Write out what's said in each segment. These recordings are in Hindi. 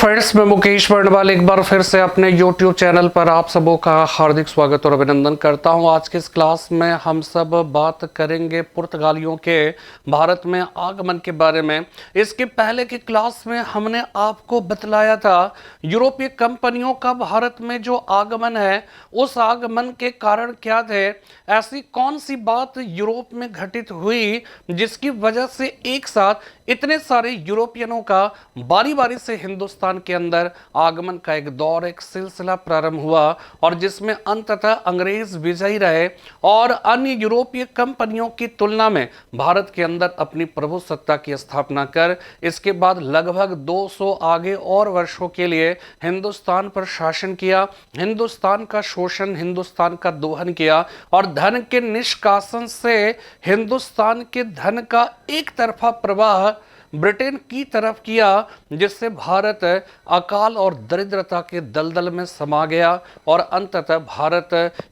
फ्रेंड्स, मैं मुकेश वर्णवाल एक बार फिर से अपने YouTube चैनल पर आप सबों का हार्दिक स्वागत और अभिनंदन करता हूं। आज के इस क्लास में हम सब बात करेंगे पुर्तगालियों के भारत में आगमन के बारे में। इसके पहले की क्लास में हमने आपको बतलाया था यूरोपीय कंपनियों का भारत में जो आगमन है, उस आगमन के कारण क्या थे, ऐसी कौन सी बात यूरोप में घटित हुई जिसकी वजह से एक साथ इतने सारे यूरोपियनों का बारी बारी से हिंदुस्तान के अंदर आगमन का एक दौर, एक सिलसिला प्रारंभ हुआ और जिसमें अंततः अंग्रेज विजयी रहे और अन्य यूरोपीय कंपनियों की तुलना में भारत के अंदर अपनी प्रभुसत्ता की स्थापना कर इसके बाद लगभग 200 आगे और वर्षों के लिए हिंदुस्तान पर शासन किया, हिंदुस्तान का शोषण, हिंदुस्तान का दोहन किया और धन के निष्कासन से हिंदुस्तान के धन का एक तरफा प्रवाह ब्रिटेन की तरफ किया, जिससे भारत अकाल और दरिद्रता के दलदल में समा गया और अंततः भारत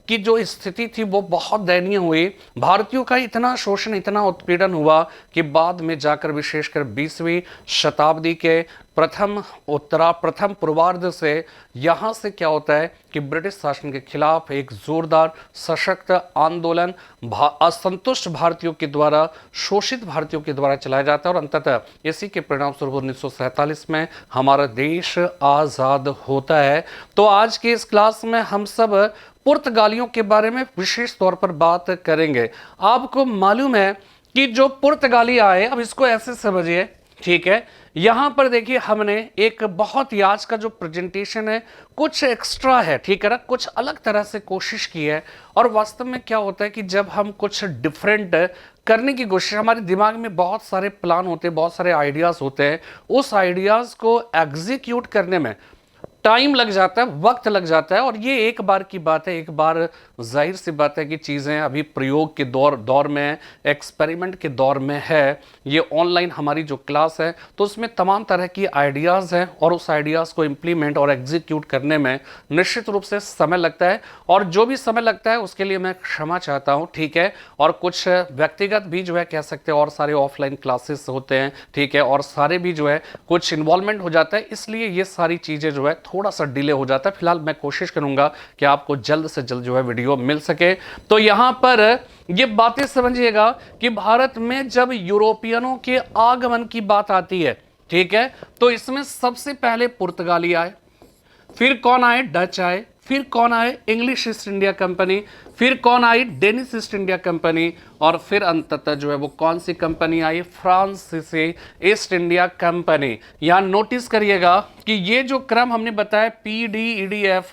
की जो स्थिति थी वो बहुत दयनीय हुई। भारतीयों का इतना शोषण, इतना उत्पीड़न हुआ कि बाद में जाकर विशेषकर 20वीं शताब्दी के प्रथम पूर्वार्ध से यहाँ से क्या होता है कि ब्रिटिश शासन के खिलाफ एक जोरदार सशक्त आंदोलन असंतुष्ट भारतीयों के द्वारा, शोषित भारतीयों के द्वारा चलाया जाता है और अंततः इसी के परिणाम स्वरूप 1947 में हमारा देश आज़ाद होता है। तो आज के इस क्लास में हम सब पुर्तगालियों के बारे में विशेष तौर पर बात करेंगे। आपको मालूम है कि जो पुर्तगाली आए, अब इसको ऐसे समझिए, ठीक है, यहां पर देखिए हमने एक बहुत ही आज का जो प्रेजेंटेशन है कुछ एक्स्ट्रा है, ठीक है ना, कुछ अलग तरह से कोशिश की है। और वास्तव में क्या होता है कि जब हम कुछ डिफरेंट करने की कोशिश, हमारे दिमाग में बहुत सारे प्लान होते हैं, बहुत सारे आइडियाज होते हैं, उस आइडियाज को एग्जीक्यूट करने में टाइम लग जाता है, वक्त लग जाता है और ये एक बार की बात है। एक बार जाहिर सी बात है कि चीज़ें अभी प्रयोग के दौर में, एक्सपेरिमेंट के दौर में है। ये ऑनलाइन हमारी जो क्लास है तो उसमें तमाम तरह की आइडियाज़ हैं और उस आइडियाज़ को इम्प्लीमेंट और एग्जीक्यूट करने में निश्चित रूप से समय लगता है और जो भी समय लगता है उसके लिए मैं क्षमा चाहता हूँ, ठीक है। और कुछ व्यक्तिगत भी जो है कह सकते हैं और सारे ऑफलाइन क्लासेस होते हैं, ठीक है, और सारे भी जो है कुछ इन्वॉल्वमेंट हो जाता है, इसलिए ये सारी चीज़ें जो है थोड़ा सा डिले हो जाता है। फिलहाल मैं कोशिश करूंगा कि आपको जल्द से जल्द जो है वीडियो मिल सके। तो यहां पर ये बातें समझिएगा कि भारत में जब यूरोपियनों के आगमन की बात आती है, ठीक है, तो इसमें सबसे पहले पुर्तगाली आए, फिर कौन आए, डच आए, फिर कौन आए, इंग्लिश ईस्ट इंडिया कंपनी, फिर कौन आई, डेनिश ईस्ट इंडिया कंपनी और फिर अंततः जो है वो कौन सी कंपनी आई, फ्रांसीसी ईस्ट इंडिया कंपनी। यहां नोटिस करिएगा कि ये जो क्रम हमने बताया PDEDF,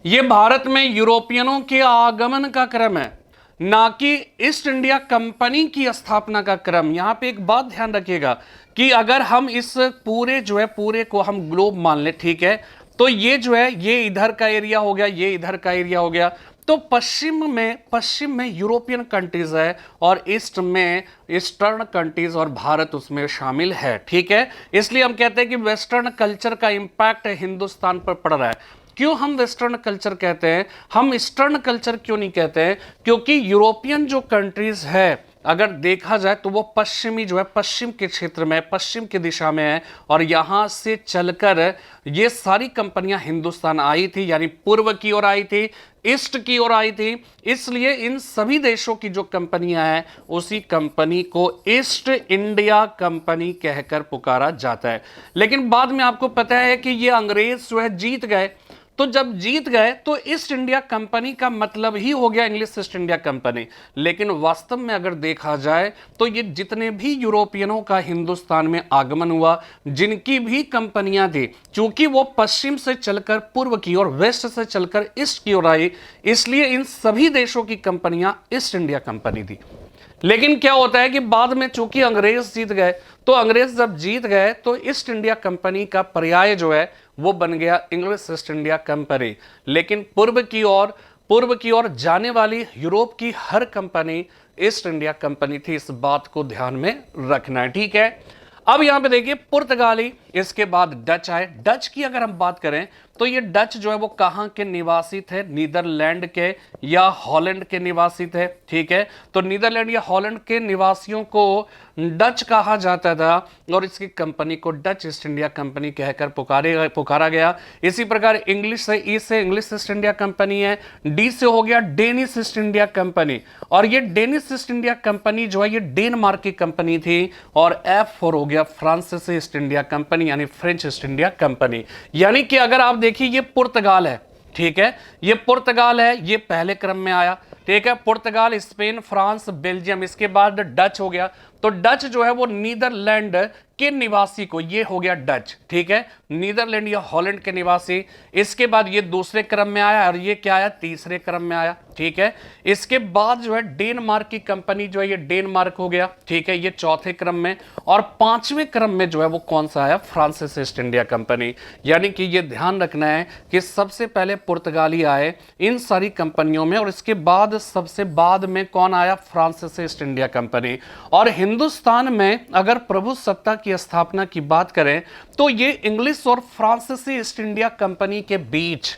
ये भारत में यूरोपियनों के आगमन का क्रम है, ना कि ईस्ट इंडिया कंपनी की स्थापना का क्रम। यहां पे एक बात ध्यान रखिएगा कि अगर हम इस पूरे को हम ग्लोब मान ले, ठीक है, तो ये जो है ये इधर का एरिया हो गया, ये इधर का एरिया हो गया, तो पश्चिम में यूरोपियन कंट्रीज है और ईस्ट में ईस्टर्न कंट्रीज और भारत उसमें शामिल है, ठीक है। इसलिए हम कहते हैं कि वेस्टर्न कल्चर का इंपैक्ट हिंदुस्तान पर पड़ रहा है। क्यों हम वेस्टर्न कल्चर कहते हैं, हम ईस्टर्न कल्चर क्यों नहीं कहते हैं? क्योंकि यूरोपियन जो कंट्रीज है अगर देखा जाए तो वो पश्चिमी जो है, पश्चिम के क्षेत्र में, पश्चिम की दिशा में है और यहां से चलकर ये सारी कंपनियां हिंदुस्तान आई थी, यानी पूर्व की ओर आई थी, ईस्ट की ओर आई थी। इसलिए इन सभी देशों की जो कंपनियां हैं उसी कंपनी को ईस्ट इंडिया कंपनी कहकर पुकारा जाता है। लेकिन बाद में आपको पता है कि ये अंग्रेज जो है जीत गए, तो जब जीत गए तो ईस्ट इंडिया कंपनी का मतलब ही हो गया इंग्लिश ईस्ट इंडिया कंपनी। लेकिन वास्तव में अगर देखा जाए तो ये जितने भी यूरोपियनों का हिंदुस्तान में आगमन हुआ, जिनकी भी कंपनियां थी, चूंकि वो पश्चिम से चलकर पूर्व की ओर, वेस्ट से चलकर ईस्ट की ओर आई, इसलिए इन सभी देशों की कंपनियां ईस्ट इंडिया कंपनी थी। लेकिन क्या होता है कि बाद में चूंकि अंग्रेज जीत गए, तो अंग्रेज जब जीत गए तो ईस्ट इंडिया कंपनी का पर्याय जो है वो बन गया इंग्लिश ईस्ट इंडिया कंपनी। लेकिन पूर्व की ओर जाने वाली यूरोप की हर कंपनी ईस्ट इंडिया कंपनी थी, इस बात को ध्यान में रखना है, ठीक है। अब यहां पे देखिए पुर्तगाली, इसके बाद डच आए। डच की अगर हम बात करें तो ये डच जो है वो कहाँ के निवासी थे, नीदरलैंड के या हॉलैंड के निवासी थे। ठीक है, तो नीदरलैंड या हॉलैंड के निवासियों को डच कहा जाता था और इसकी कंपनी को डच ईस्ट इंडिया कंपनी कहकर पुकारा गया। इसी प्रकार इंग्लिश से, ई से इंग्लिश ईस्ट इंडिया कंपनी है, डी से हो गया डेनिश ईस्ट इंडिया कंपनी, और ये डेनिश ईस्ट इंडिया कंपनी जो है ये डेनमार्क की कंपनी थी, और एफ फॉर हो गया फ्रांसीसी ईस्ट इंडिया कंपनी यानी फ्रेंच ईस्ट इंडिया कंपनी। यानी कि अगर आप देखिए ये पुर्तगाल है, ठीक है, ये पुर्तगाल है, ये पहले क्रम में आया। ठीक है, पुर्तगाल, स्पेन, फ्रांस, बेल्जियम, इसके बाद डच हो गया। तो डच जो है वो नीदरलैंड के निवासी को, ये हो गया डच। ठीक है, नीदरलैंड या हॉलैंड के निवासी। इसके बाद ये दूसरे क्रम में आया और ये क्या आया, तीसरे क्रम में आया। ठीक है, इसके बाद जो है डेनमार्क की कंपनी जो है ये डेनमार्क हो गया। ठीक है, ये चौथे क्रम में, और पांचवें क्रम में जो है वो कौन सा आया, फ्रांसीसी ईस्ट इंडिया कंपनी। यानी कि ये ध्यान रखना है कि सबसे पहले पुर्तगाली आए इन सारी कंपनियों में, और इसके बाद सबसे बाद में कौन आया, फ्रांसीसी ईस्ट इंडिया कंपनी। और हिंदुस्तान में अगर प्रभु सत्ता की स्थापना की बात करें तो ये इंग्लिश और फ्रांसीसी ईस्ट इंडिया कंपनी के बीच,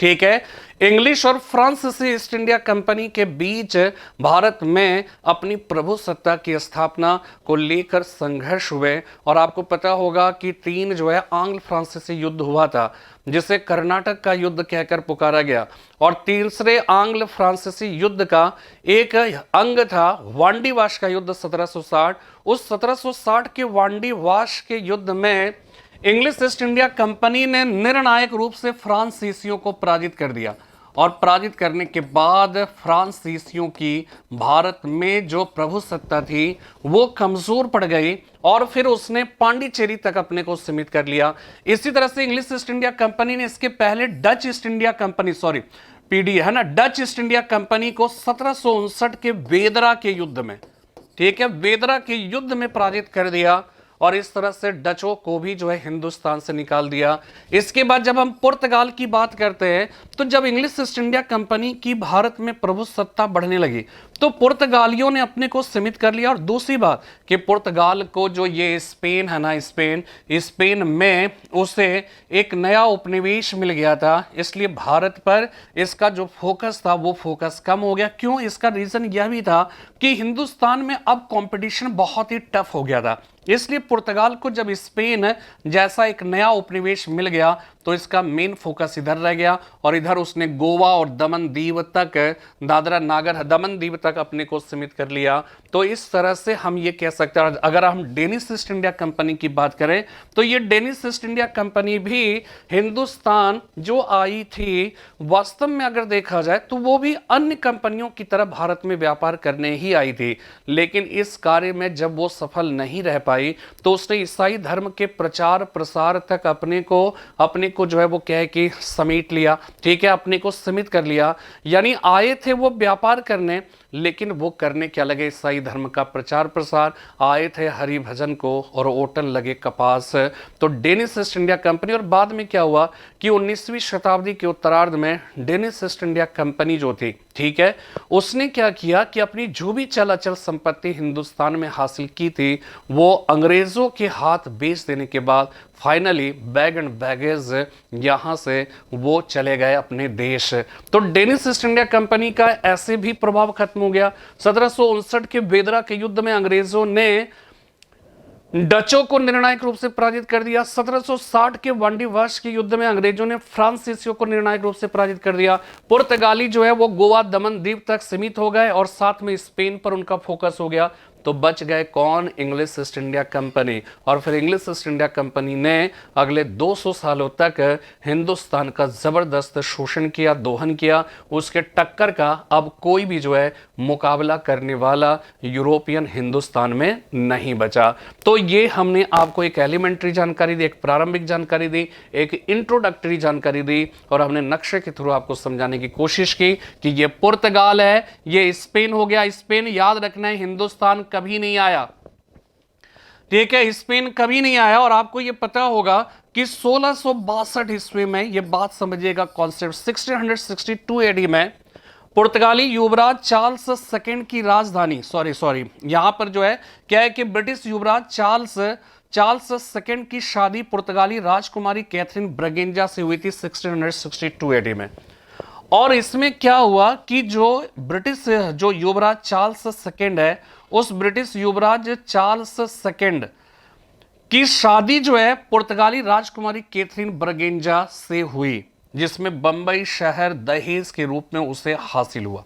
ठीक है, इंग्लिश और फ्रांसीसी ईस्ट इंडिया कंपनी के बीच भारत में अपनी प्रभु सत्ता की स्थापना को लेकर संघर्ष हुए। और आपको पता होगा कि 3 जो है आंग्ल फ्रांसीसी युद्ध हुआ था, जिसे कर्नाटक का युद्ध कहकर पुकारा गया। और तीसरे आंग्ल फ्रांसीसी युद्ध का एक अंग था वांडीवाश का युद्ध 1760। उस 1760 के वांडीवाश के युद्ध में इंग्लिश ईस्ट इंडिया कंपनी ने निर्णायक रूप से फ्रांसीसियों को पराजित कर दिया, और पराजित करने के बाद फ्रांसीसियों की भारत में जो प्रभु सत्ता थी वो कमजोर पड़ गई, और फिर उसने पांडिचेरी तक अपने को सीमित कर लिया। इसी तरह से इंग्लिश ईस्ट इंडिया कंपनी ने इसके पहले Dutch east India company, sorry PD है ना, डच ईस्ट इंडिया कंपनी को 1759 के वेदरा के युद्ध में, ठीक है, वेदरा के युद्ध में पराजित कर दिया, और इस तरह से डचों को भी जो है हिंदुस्तान से निकाल दिया। इसके बाद जब हम पुर्तगाल की बात करते हैं तो जब इंग्लिश ईस्ट इंडिया कंपनी की भारत में प्रभु सत्ता बढ़ने लगी तो पुर्तगालियों ने अपने को सीमित कर लिया। और दूसरी बात कि पुर्तगाल को जो ये स्पेन है ना, स्पेन में उसे एक नया उपनिवेश मिल गया था, इसलिए भारत पर इसका जो फोकस था वो फोकस कम हो गया। क्यों? इसका रीजन यह भी था कि हिंदुस्तान में अब कंपटीशन बहुत ही टफ हो गया था, इसलिए पुर्तगाल को जब स्पेन जैसा एक नया उपनिवेश मिल गया तो इसका मेन फोकस इधर रह गया, और इधर उसने गोवा और दमन दीव तक, दादरा नागर दमन दीव तक अपने को सीमित कर लिया। तो इस तरह से हम ये कह सकते हैं, अगर हम डेनिश ईस्ट इंडिया कंपनी की बात करें तो ये डेनिश ईस्ट इंडिया कंपनी भी हिंदुस्तान जो आई थी, वास्तव में अगर देखा जाए तो वो भी अन्य कंपनियों की तरह भारत में व्यापार करने ही आई थी, लेकिन इस कार्य में जब वो सफल नहीं रह पाई तो उसने ईसाई धर्म के प्रचार प्रसार तक अपने को जो है वो कह कि समेट लिया। ठीक है, अपने को सीमित कर लिया। यानी आए थे वो व्यापार करने, लेकिन वो करने क्या लगे, ईसाई धर्म का प्रचार प्रसार। आए थे हरि भजन को और ओटन लगे कपास। तो डेनिश ईस्ट इंडिया कंपनी, और बाद में क्या हुआ कि 19वीं शताब्दी के उत्तरार्ध में डेनिश ईस्ट इंडिया कंपनी जो थी, ठीक है, उसने क्या किया कि अपनी जो भी चल अचल संपत्ति हिंदुस्तान में हासिल की थी वो अंग्रेजों के हाथ बेच देने के बाद फाइनली बैग एंड बैगेज यहां से वो चले गए अपने देश। तो डेनिश ईस्ट इंडिया कंपनी का ऐसे भी प्रभाव खत्म हो गया। 1759 के वेदरा के युद्ध में अंग्रेजों ने डचों को निर्णायक रूप से पराजित कर दिया। 1760 के वांडीवाश के युद्ध में अंग्रेजों ने फ्रांसीसियों को निर्णायक रूप से पराजित कर दिया। पुर्तगाली जो है वो गोवा दमन द्वीप तक सीमित हो गए और साथ में स्पेन पर उनका फोकस हो गया। तो बच गए कौन? English east India company. और फिर इंग्लिश ईस्ट इंडिया कंपनी ने अगले 200 सालों तक हिंदुस्तान का जबरदस्त शोषण किया, दोहन किया। उसके टक्कर का अब कोई भी जो है मुकाबला करने वाला यूरोपियन हिंदुस्तान में नहीं बचा। तो ये हमने आपको एक एलिमेंट्री जानकारी दी, एक प्रारंभिक जानकारी दी, एक इंट्रोडक्टरी जानकारी दी, और हमने नक्शे के थ्रू आपको समझाने की कोशिश की कि ये पुर्तगाल है, ये स्पेन हो गया। स्पेन याद रखना है, हिंदुस्तान कभी नहीं आया, ठीक है, स्पेन कभी नहीं आया। और आपको यह पता होगा कि 1662 ईस्वी में, यह बात समझिएगा कॉन्सेप्ट, 1662 एडी में पुर्तगाली युवराज चार्ल्स सेकंड की राजधानी, सॉरी यहां पर जो है क्या है कि ब्रिटिश युवराज चार्ल्स सेकंड की शादी पुर्तगाली राजकुमारी कैथरीन ब्रगेंजा से हुई थी 1662 एडी में। और इसमें क्या हुआ कि जो ब्रिटिश जो युवराज चार्ल्स सेकंड है, उस ब्रिटिश युवराज चार्ल्स सेकंड की शादी जो है पुर्तगाली राजकुमारी कैथरीन ब्रगेंजा से हुई, जिसमें बंबई शहर दहेज के रूप में उसे हासिल हुआ।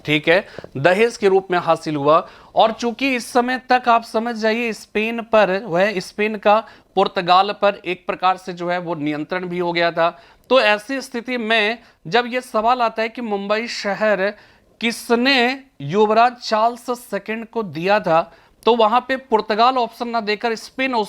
ठीक है, दहेज के रूप में हासिल हुआ। और चूंकि इस समय तक आप समझ जाइए स्पेन पर, वह स्पेन का पुर्तगाल पर एक प्रकार से जो है वो नियंत्रण भी हो गया था। तो ऐसी स्थिति में जब यह सवाल आता है कि मुंबई शहर किसने युवराज चार्ल्स सेकंड को दिया था, तो वहां पे पुर्तगाल ऑप्शन ना देकर स्पेन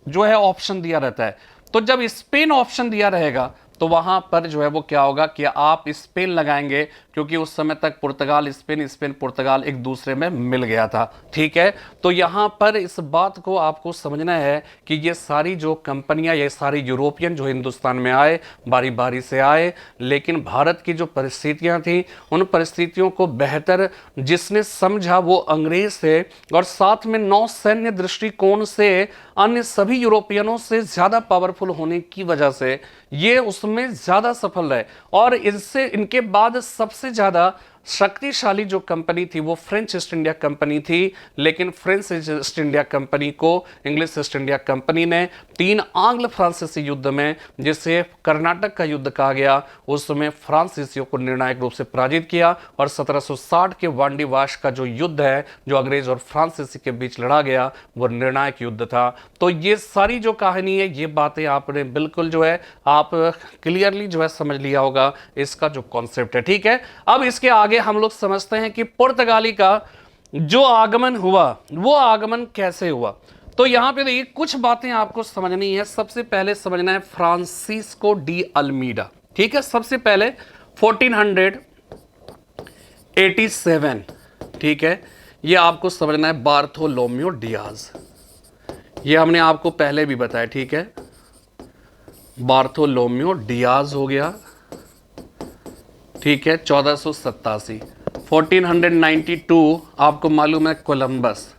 जो है ऑप्शन दिया रहता है। तो जब स्पेन ऑप्शन दिया रहेगा तो वहां पर जो है वो क्या होगा कि आप स्पेन लगाएंगे, क्योंकि उस समय तक पुर्तगाल स्पेन, स्पेन पुर्तगाल एक दूसरे में मिल गया था। ठीक है, तो यहां पर इस बात को आपको समझना है कि ये सारी जो कंपनियां, ये सारी यूरोपियन जो हिंदुस्तान में आए, बारी बारी से आए, लेकिन भारत की जो परिस्थितियां थी उन परिस्थितियों को बेहतर जिसने समझा वो अंग्रेज थे, और साथ में नौसैन्य दृष्टिकोण से अन्य सभी यूरोपियनों से ज्यादा पावरफुल होने की वजह से ये उसमें ज्यादा सफल रहे। और इससे इनके बाद सबसे ज्यादा शक्तिशाली जो कंपनी थी वो फ्रेंच ईस्ट इंडिया कंपनी थी। लेकिन फ्रेंच ईस्ट इंडिया कंपनी को इंग्लिश ईस्ट इंडिया कंपनी ने 3 आंग्ल फ्रांसीसी युद्ध में, जिसे कर्नाटक का युद्ध कहा गया, उसमें फ्रांसीसियों को निर्णायक रूप से पराजित किया। और 1760 के वांडी वाश का जो युद्ध है, जो अंग्रेज और फ्रांसीसी के बीच लड़ा गया, वो निर्णायक युद्ध था। तो ये सारी जो कहानी है, ये बातें आपने बिल्कुल जो है आप क्लियरली जो है समझ लिया होगा, इसका जो कॉन्सेप्ट है। ठीक है, अब इसके आगे हम लोग समझते हैं कि पुर्तगाली का जो आगमन हुआ वो आगमन कैसे हुआ। तो यहां पे देखिए कुछ बातें आपको समझनी है। सबसे पहले समझना है फ्रांसिस्को डी अल्मीडा। ठीक है, सबसे पहले 1487, ठीक है, ये आपको समझना है। बार्थोलोम्यो डियाज, ये हमने आपको पहले भी बताया। ठीक है, बार्थोलोम्यो डियाज हो गया। ठीक है, 1487। 1492 आपको मालूम है कोलंबस,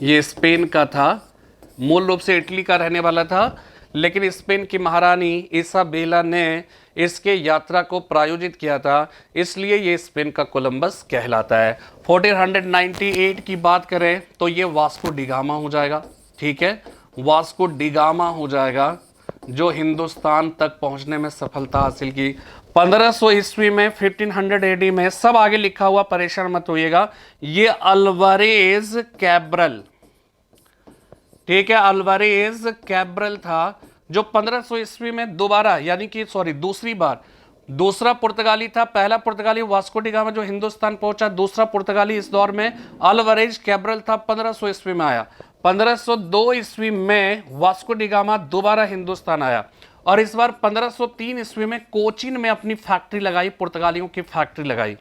ये स्पेन का था, मूल रूप से इटली का रहने वाला था, लेकिन स्पेन की महारानी इसाबेला ने इसके यात्रा को प्रायोजित किया था, इसलिए ये स्पेन का कोलंबस कहलाता है। 1498 की बात करें तो ये वास्को डिगामा हो जाएगा। ठीक है, वास्को डिगामा हो जाएगा, जो हिंदुस्तान तक पहुंचने में सफलता हासिल की। 1500 ईस्वी में, 1500 एडी में, सब आगे लिखा हुआ, परेशान मत होइएगा, ये अल्वारेज कैब्रल, ठीक है, अल्वारेज कैब्रल था, जो 1500 ईस्वी में दोबारा, यानी कि दूसरी बार, दूसरा पुर्तगाली था। पहला पुर्तगाली वास्को डी गामा जो हिंदुस्तान पहुंचा, दूसरा पुर्तगाली इस दौर में अल्वारेज कैब्रल था, 1500 ईस्वी में आया। 1502 ईस्वी में वास्को डी गामा दोबारा हिंदुस्तान आया, और इस बार 1503 ईस्वी में कोचीन में अपनी फैक्ट्री लगाई, पुर्तगालियों की फैक्ट्री लगाई।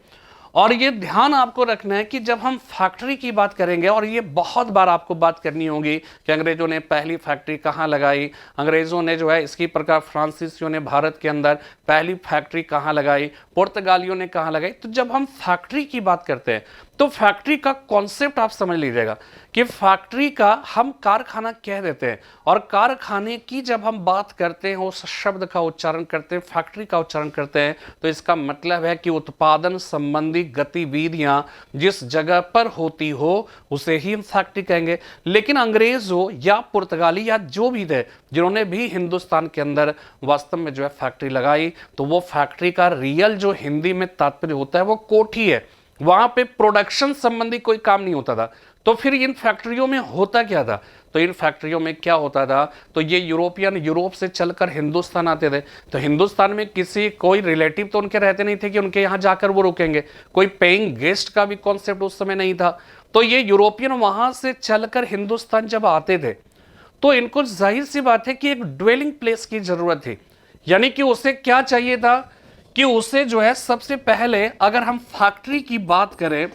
और ये ध्यान आपको रखना है कि जब हम फैक्ट्री की बात करेंगे, और ये बहुत बार आपको बात करनी होगी कि अंग्रेजों ने पहली फैक्ट्री कहाँ लगाई, अंग्रेजों ने जो है इसी प्रकार फ्रांसीसियों ने भारत के अंदर पहली फैक्ट्री कहाँ लगाई, पुर्तगालियों ने कहाँ लगाई। तो जब हम फैक्ट्री की बात करते हैं तो फैक्ट्री का कॉन्सेप्ट आप समझ लीजिएगा कि फैक्ट्री का हम कारखाना कह देते हैं, और कारखाने की जब हम बात करते हैं, उस शब्द का उच्चारण करते हैं, फैक्ट्री का उच्चारण करते हैं, तो इसका मतलब है कि उत्पादन संबंधी गतिविधियां जिस जगह पर होती हो उसे ही हम फैक्ट्री कहेंगे। लेकिन अंग्रेज हो या पुर्तगाली या जो भी थे, जिन्होंने भी हिंदुस्तान के अंदर वास्तव में जो है फैक्ट्री लगाई, तो वो फैक्ट्री का रियल जो हिंदी में तात्पर्य होता है वो कोठी है। वहां पे प्रोडक्शन संबंधी कोई काम नहीं होता था। तो फिर इन फैक्ट्रियों में होता क्या था, तो इन फैक्ट्रियों में क्या होता था, तो ये यूरोपियन यूरोप से चलकर हिंदुस्तान आते थे। तो हिंदुस्तान में किसी कोई रिलेटिव तो उनके रहते नहीं थे कि उनके यहाँ जाकर वो रुकेंगे, कोई पेइंग गेस्ट का भी कॉन्सेप्ट उस समय नहीं था। तो ये यूरोपियन वहां से चलकर हिंदुस्तान जब आते थे, तो इनको जाहिर सी बात है कि एक ड्वेलिंग प्लेस की जरूरत थी। यानी कि उसे क्या चाहिए था कि उसे जो है सबसे पहले, अगर हम फैक्ट्री की बात करें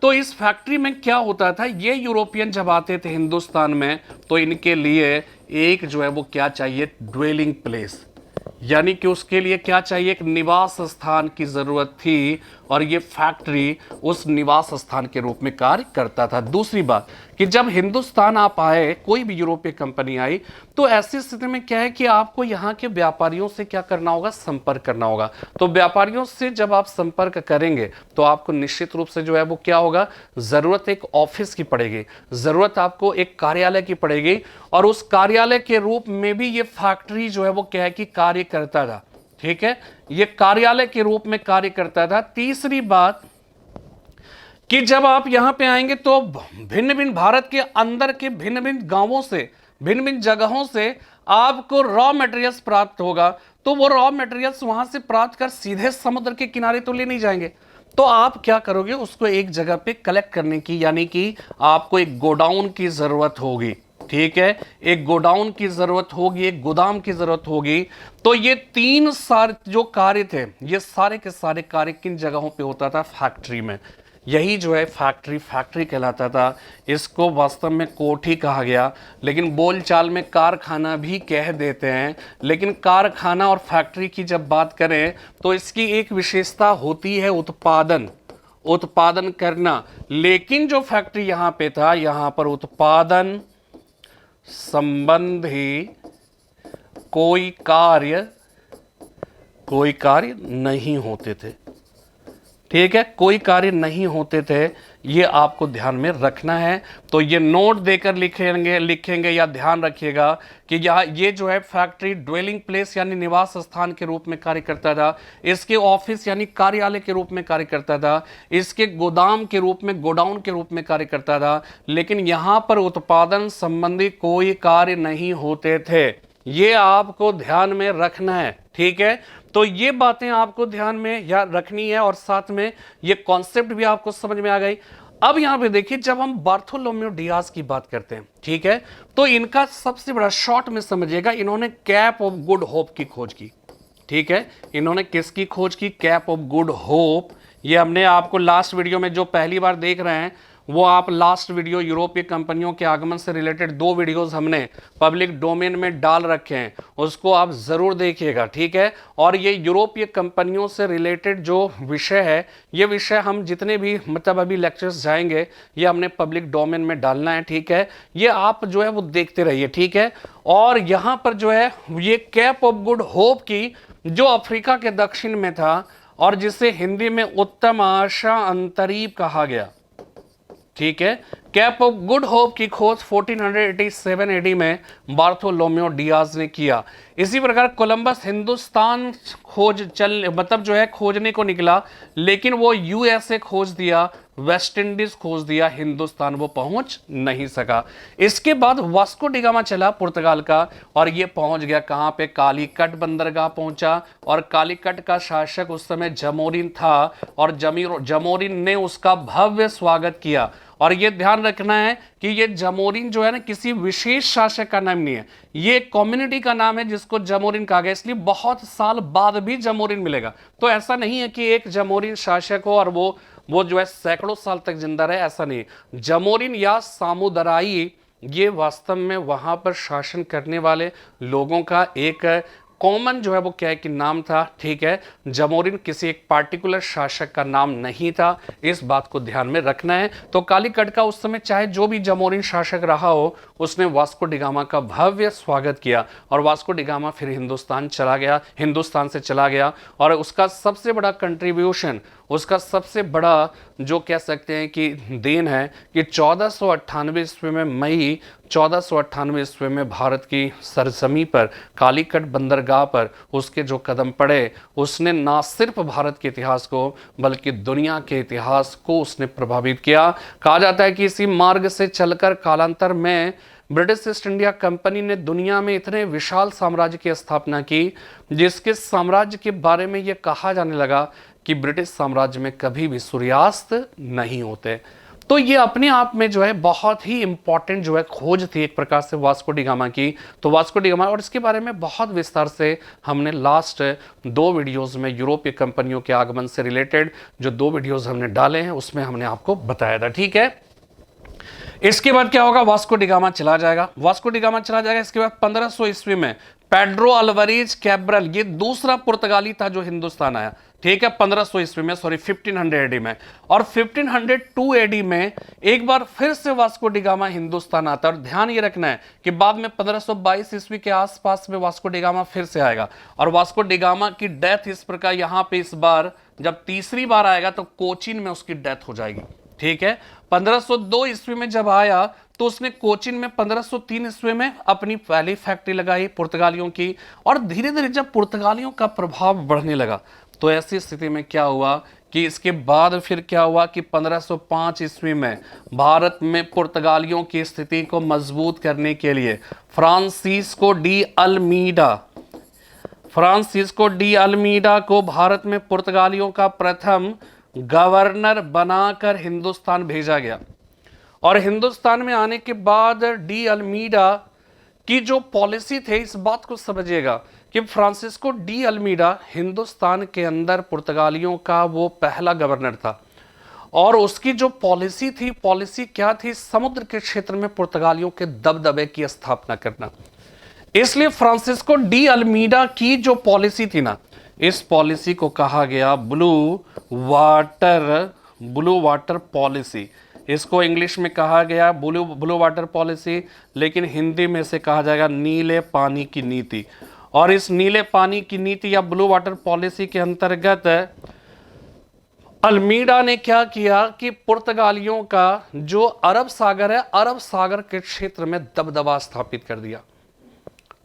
तो इस फैक्ट्री में क्या होता था, ये यूरोपियन जब आते थे हिंदुस्तान में, तो इनके लिए एक जो है वो क्या चाहिए, ड्वेलिंग प्लेस। यानी कि उसके लिए क्या चाहिए, एक निवास स्थान की जरूरत थी और ये फैक्ट्री उस निवास स्थान के रूप में कार्य करता था। दूसरी बात कि जब हिंदुस्तान आप आए, कोई भी यूरोपीय कंपनी आई, तो ऐसी स्थिति में क्या है कि आपको यहाँ के व्यापारियों से क्या करना होगा, संपर्क करना होगा। तो व्यापारियों से जब आप संपर्क करेंगे तो आपको निश्चित रूप से जो है वो क्या होगा, जरूरत एक ऑफिस की पड़ेगी, जरूरत आपको एक कार्यालय की पड़ेगी, और उस कार्यालय के रूप में भी ये फैक्ट्री जो है वो क्या है कि कार्य करता था। ठीक है, ये कार्यालय के रूप में कार्य करता था। तीसरी बात कि जब आप यहां पे आएंगे तो भिन्न भिन्न भारत के अंदर के भिन्न भिन्न गांवों से, भिन्न भिन्न जगहों से आपको रॉ मटेरियल्स प्राप्त होगा। तो वो रॉ मटेरियल्स वहां से प्राप्त कर सीधे समुद्र के किनारे तो ले नहीं जाएंगे, तो आप क्या करोगे, उसको एक जगह पे कलेक्ट करने की, यानी कि आपको एक गोडाउन की जरूरत होगी। ठीक है, एक गोडाउन की जरूरत होगी, एक गोदाम की जरूरत होगी। तो ये तीन सारे जो कार्य थे, ये सारे के सारे कार्य किन जगहों पे होता था, फैक्ट्री में। यही जो है फैक्ट्री कहलाता था। इसको वास्तव में कोठी कहा गया, लेकिन बोलचाल में कारखाना भी कह देते हैं। लेकिन कारखाना और फैक्ट्री की जब बात करें तो इसकी एक विशेषता होती है उत्पादन करना। लेकिन जो फैक्ट्री यहां पे था, यहां पर उत्पादन संबंधी कोई कार्य नहीं होते थे। ठीक है, कोई कार्य नहीं होते थे, ये आपको ध्यान में रखना है। तो ये नोट देकर लिखेंगे या ध्यान रखिएगा कि ये जो है फैक्ट्री ड्वेलिंग प्लेस यानी निवास स्थान के रूप में कार्य करता था, इसके ऑफिस यानी कार्यालय के रूप में कार्य करता था, इसके गोदाम के रूप में, गोडाउन के रूप में कार्य करता था। लेकिन यहां पर उत्पादन संबंधी कोई कार्य नहीं होते थे, ये आपको ध्यान में रखना है। ठीक है, तो ये बातें आपको ध्यान में या रखनी है, और साथ में ये कॉन्सेप्ट भी आपको समझ में आ गई। अब यहां पे देखिए, जब हम बार्थोलोम्यू डियाज की बात करते हैं, ठीक है, तो इनका सबसे बड़ा शॉर्ट में समझिएगा, इन्होंने कैप ऑफ गुड होप की खोज की। ठीक है, इन्होंने किसकी खोज की, कैप ऑफ गुड होप। ये हमने आपको लास्ट वीडियो में, जो पहली बार देख रहे हैं वो आप लास्ट वीडियो यूरोपीय कंपनियों के आगमन से रिलेटेड 2 वीडियोस हमने पब्लिक डोमेन में डाल रखे हैं, उसको आप जरूर देखिएगा। ठीक है, और ये यूरोपीय कंपनियों से रिलेटेड जो विषय है, ये विषय हम जितने भी मतलब अभी लेक्चर्स जाएंगे, ये हमने पब्लिक डोमेन में डालना है। ठीक है, ये आप जो है वो देखते रहिए। ठीक है, और यहां पर जो है ये कैप ऑफ गुड होप की, जो अफ्रीका के दक्षिण में था और जिसे हिंदी में उत्तम आशा अंतरीप कहा गया। ठीक है, कैप ऑफ गुड होप की खोज 1487 एडी में बार्थोलोम्यू डियाज ने किया। इसी प्रकार कोलंबस हिंदुस्तान खोजने को निकला, लेकिन वो यूएसए खोज दिया, वेस्ट इंडीज खोज दिया, हिंदुस्तान वो पहुंच नहीं सका। इसके बाद वास्को डिगामा चला पुर्तगाल का, और ये पहुंच गया कहां पे, कालीकट बंदरगाह पहुंचा। और कालीकट का शासक उस समय जमोरिन था, और जमोरिन ने उसका भव्य स्वागत किया। और ये ध्यान रखना है कि ये जमोरिन जो है ना, किसी विशेष शासक का नाम नहीं है, ये कम्युनिटी का नाम है जिसको जमोरिन कहा गया, इसलिए बहुत साल बाद भी जमोरिन मिलेगा। तो ऐसा नहीं है कि एक जमोरिन शासक हो और वो जो है सैकड़ों साल तक जिंदा रहे, ऐसा नहीं। जमोरिन या सामुदाई, ये वास्तव में वहां पर शासन करने वाले लोगों का एक कॉमन जो है वो क्या है कि नाम था। ठीक है, जमोरिन किसी एक पार्टिकुलर शासक का नाम नहीं था, इस बात को ध्यान में रखना है। तो कालीकट का उस समय चाहे जो भी जमोरिन शासक रहा हो, उसने वास्को डिगामा का भव्य स्वागत किया, और वास्को डिगामा फिर हिंदुस्तान से चला गया। और उसका सबसे बड़ा कंट्रीब्यूशन, उसका सबसे बड़ा जो कह सकते हैं कि देन है कि 1498 ईस्वी में, मई 1498 ईस्वी में भारत की सरजमी पर, कालीकट बंदरगाह पर उसके जो कदम पड़े, उसने ना सिर्फ भारत के इतिहास को बल्कि दुनिया के इतिहास को उसने प्रभावित किया। कहा जाता है कि इसी मार्ग से चलकर कालांतर में ब्रिटिश ईस्ट इंडिया कंपनी ने दुनिया में इतने विशाल साम्राज्य की स्थापना की, जिसके साम्राज्य के बारे में यह कहा जाने लगा कि ब्रिटिश साम्राज्य में कभी भी सूर्यास्त नहीं होते। तो ये अपने आप में जो है बहुत ही इंपॉर्टेंट जो है खोज थी एक प्रकार से वास्को डिगामा की। तो वास्को डिगामा, और इसके बारे में बहुत विस्तार से हमने लास्ट 2 वीडियोस में यूरोपीय कंपनियों के आगमन से रिलेटेड जो 2 वीडियोस हमने डाले हैं, उसमें हमने आपको बताया था। ठीक है, इसके बाद क्या होगा, वास्को डिगामा चला जाएगा। इसके बाद 1500 ईस्वी में पेड्रो अल्वारेज कैब्रल, ये दूसरा पुर्तगाली था जो हिंदुस्तान आया, ठीक है, 1500 ईस्वी में, सॉरी 1500 एडी में। और 1502 एडी में एक बार फिर से वास्को डी गामा हिंदुस्तान आता है। और ध्यान ये रखना है कि बाद में 1522 ईस्वी के आसपास में वास्को डी गामा फिर से आएगा। और वास्को डी गामा की डेथ इस प्रकार यहां पे इस बार जब तीसरी बार आएगा तो कोचीन में उसकी डेथ हो जाएगी, ठीक है। 1502 ईस्वी में जब आया तो उसने कोचीन में 1503 ईस्वी में अपनी पहली फैक्ट्री लगाई पुर्तगालियों की। और धीरे धीरे जब पुर्तगालियों का प्रभाव बढ़ने लगा तो ऐसी स्थिति में क्या हुआ कि इसके बाद फिर क्या हुआ कि 1505 ईस्वी में भारत में पुर्तगालियों की स्थिति को मजबूत करने के लिए फ्रांसिस्को डी अल्मीडा को भारत में पुर्तगालियों का प्रथम गवर्नर बनाकर हिंदुस्तान भेजा गया। और हिंदुस्तान में आने के बाद डी अल्मीडा की जो पॉलिसी थे, इस बात को समझिएगा कि फ्रांसिस्को डी अल्मीडा हिंदुस्तान के अंदर पुर्तगालियों का वो पहला गवर्नर था। और उसकी जो पॉलिसी थी, पॉलिसी क्या थी? समुद्र के क्षेत्र में पुर्तगालियों के दबदबे की स्थापना करना। इसलिए फ्रांसिस्को डी अल्मीडा की जो पॉलिसी थी ना, इस पॉलिसी को कहा गया ब्लू वाटर पॉलिसी। इसको इंग्लिश में कहा गया ब्लू वाटर पॉलिसी, लेकिन हिंदी में से कहा जाएगा नीले पानी की नीति। और इस नीले पानी की नीति या ब्लू वाटर पॉलिसी के अंतर्गत अल्मीडा ने क्या किया कि पुर्तगालियों का जो अरब सागर है, अरब सागर के क्षेत्र में दबदबा स्थापित कर दिया,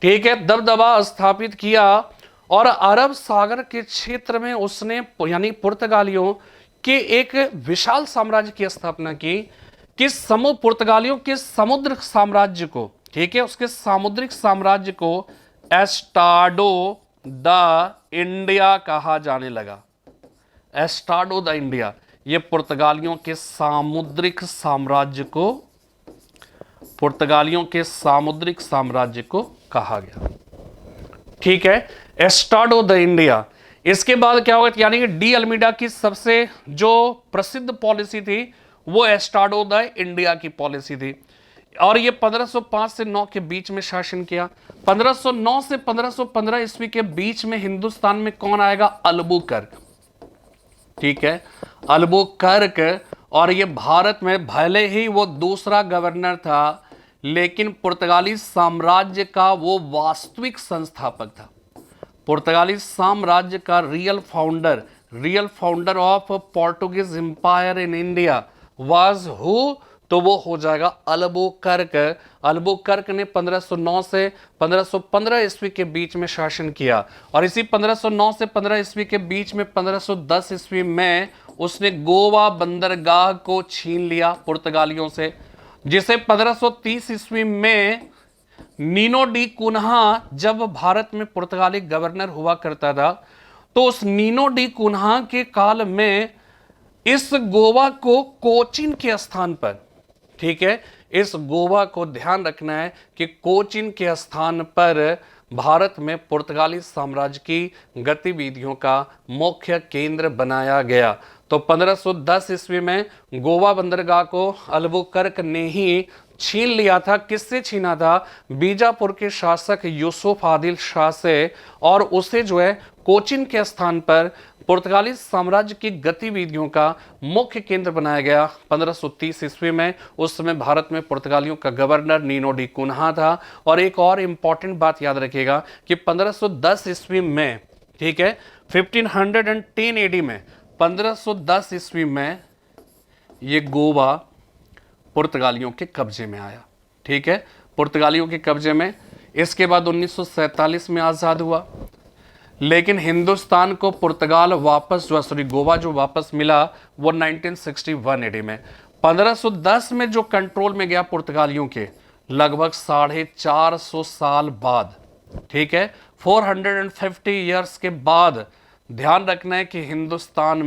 ठीक है, दबदबा स्थापित किया। और अरब सागर के क्षेत्र में उसने यानी पुर्तगालियों के एक विशाल साम्राज्य की स्थापना की कि पुर्तगालियों के समुद्र साम्राज्य को, ठीक है, उसके सामुद्रिक साम्राज्य को एस्टाडो द इंडिया कहा जाने लगा। एस्टाडो द इंडिया, ये पुर्तगालियों के सामुद्रिक साम्राज्य को कहा गया, ठीक है, एस्टाडो द इंडिया। इसके बाद क्या होगा, यानी कि डी अल्मीडा की सबसे जो प्रसिद्ध पॉलिसी थी वो एस्टाडो द इंडिया की पॉलिसी थी। और ये 1505 से 9 के बीच में शासन किया। 1509 से 1515 ईस्वी के बीच में हिंदुस्तान में कौन आएगा? अल्बुकर्क, ठीक है, अल्बुकर्क। और ये भारत में भले ही वो दूसरा गवर्नर था, लेकिन पुर्तगाली साम्राज्य का वो वास्तविक संस्थापक था। पुर्तगाली साम्राज्य का real founder of Portuguese empire in India was who? तो वो हो जाएगा अल्बुकर्क। अल्बुकर्क ने 1509 से 1515 ईस्वी के बीच में शासन किया। और इसी 1509 से 15 ईस्वी के बीच में 1510 ईस्वी में उसने गोवा बंदरगाह को छीन लिया पुर्तगालियों से, जिसे 1530 ईस्वी में नीनो डी कुन्हा जब भारत में पुर्तगाली गवर्नर हुआ करता था, तो उस नीनो डी कुन्हा के काल में इस गोवा को कोचीन के स्थान पर, ठीक है, इस गोवा को ध्यान रखना है कि कोचीन के स्थान पर भारत में पुर्तगाली साम्राज्य की गतिविधियों का मुख्य केंद्र बनाया गया। तो 1510 ईस्वी में गोवा बंदरगाह को अल्बुकर्क ने ही छीन लिया था। किससे छीना था? बीजापुर के शासक यूसुफ आदिल शाह से। और उसे जो है कोचीन के स्थान पर पुर्तगाली साम्राज्य की गतिविधियों का मुख्य केंद्र बनाया गया 1530 ईस्वी में। उस समय भारत में पुर्तगालियों का गवर्नर नीनो डी कुन्हा था। और एक और इंपॉर्टेंट बात याद रखिएगा कि 1510 ईस्वी में, ठीक है, 1510 एडी में, 1510 ईस्वी में ये गोवा पुर्तगालियों के कब्जे में आया, ठीक है, पुर्तगालियों के कब्जे में। इसके बाद 1947 में आज़ाद हुआ, लेकिन हिंदुस्तान को पुर्तगाल वापस गोवा जो वापस मिला वो 1961 एडी में। 1510 में जो कंट्रोल में गया पुर्तगालियों के, लगभग 450 साल बाद, ठीक है, 450 ईयर्स के बाद ध्यान रखना है कि हिंदुस्तान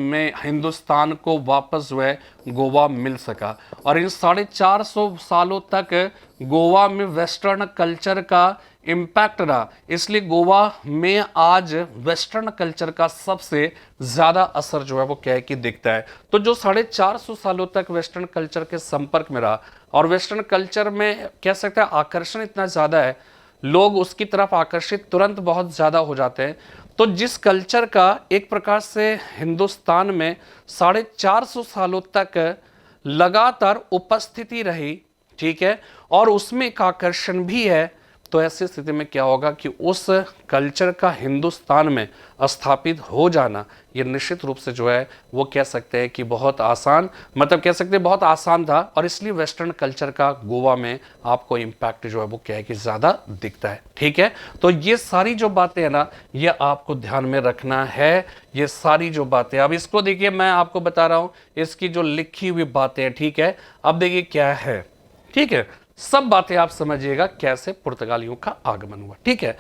को वापस जो है गोवा मिल सका। और इन 450 सालों तक गोवा में वेस्टर्न कल्चर का इम्पैक्ट रहा, इसलिए गोवा में आज वेस्टर्न कल्चर का सबसे ज़्यादा असर जो है वो क्या है कि दिखता है। तो जो 450 सालों तक वेस्टर्न कल्चर के संपर्क में रहा, और वेस्टर्न कल्चर में कह सकते हैं आकर्षण इतना ज़्यादा है लोग उसकी तरफ आकर्षित तुरंत बहुत ज़्यादा हो जाते हैं। तो जिस कल्चर का एक प्रकार से हिंदुस्तान में 450 सालों तक लगातार उपस्थिति रही, ठीक है, और उसमें एक आकर्षण भी है, तो ऐसी स्थिति में क्या होगा कि उस कल्चर का हिंदुस्तान में स्थापित हो जाना ये निश्चित रूप से जो है वो कह सकते हैं कि बहुत आसान, मतलब कह सकते हैं बहुत आसान था, और इसलिए वेस्टर्न कल्चर का गोवा में आपको इम्पैक्ट जो है वो क्या है कि ज़्यादा दिखता है। ठीक है, तो ये सारी जो बातें हैं ना ये आपको ध्यान में रखना है, ये सारी जो बातें। अब इसको देखिए, मैं आपको बता रहा हूँ इसकी जो लिखी हुई बातें हैं, ठीक है। अब देखिए क्या है, ठीक है, सब बातें आप समझिएगा कैसे पुर्तगालियों का आगमन हुआ। ठीक है,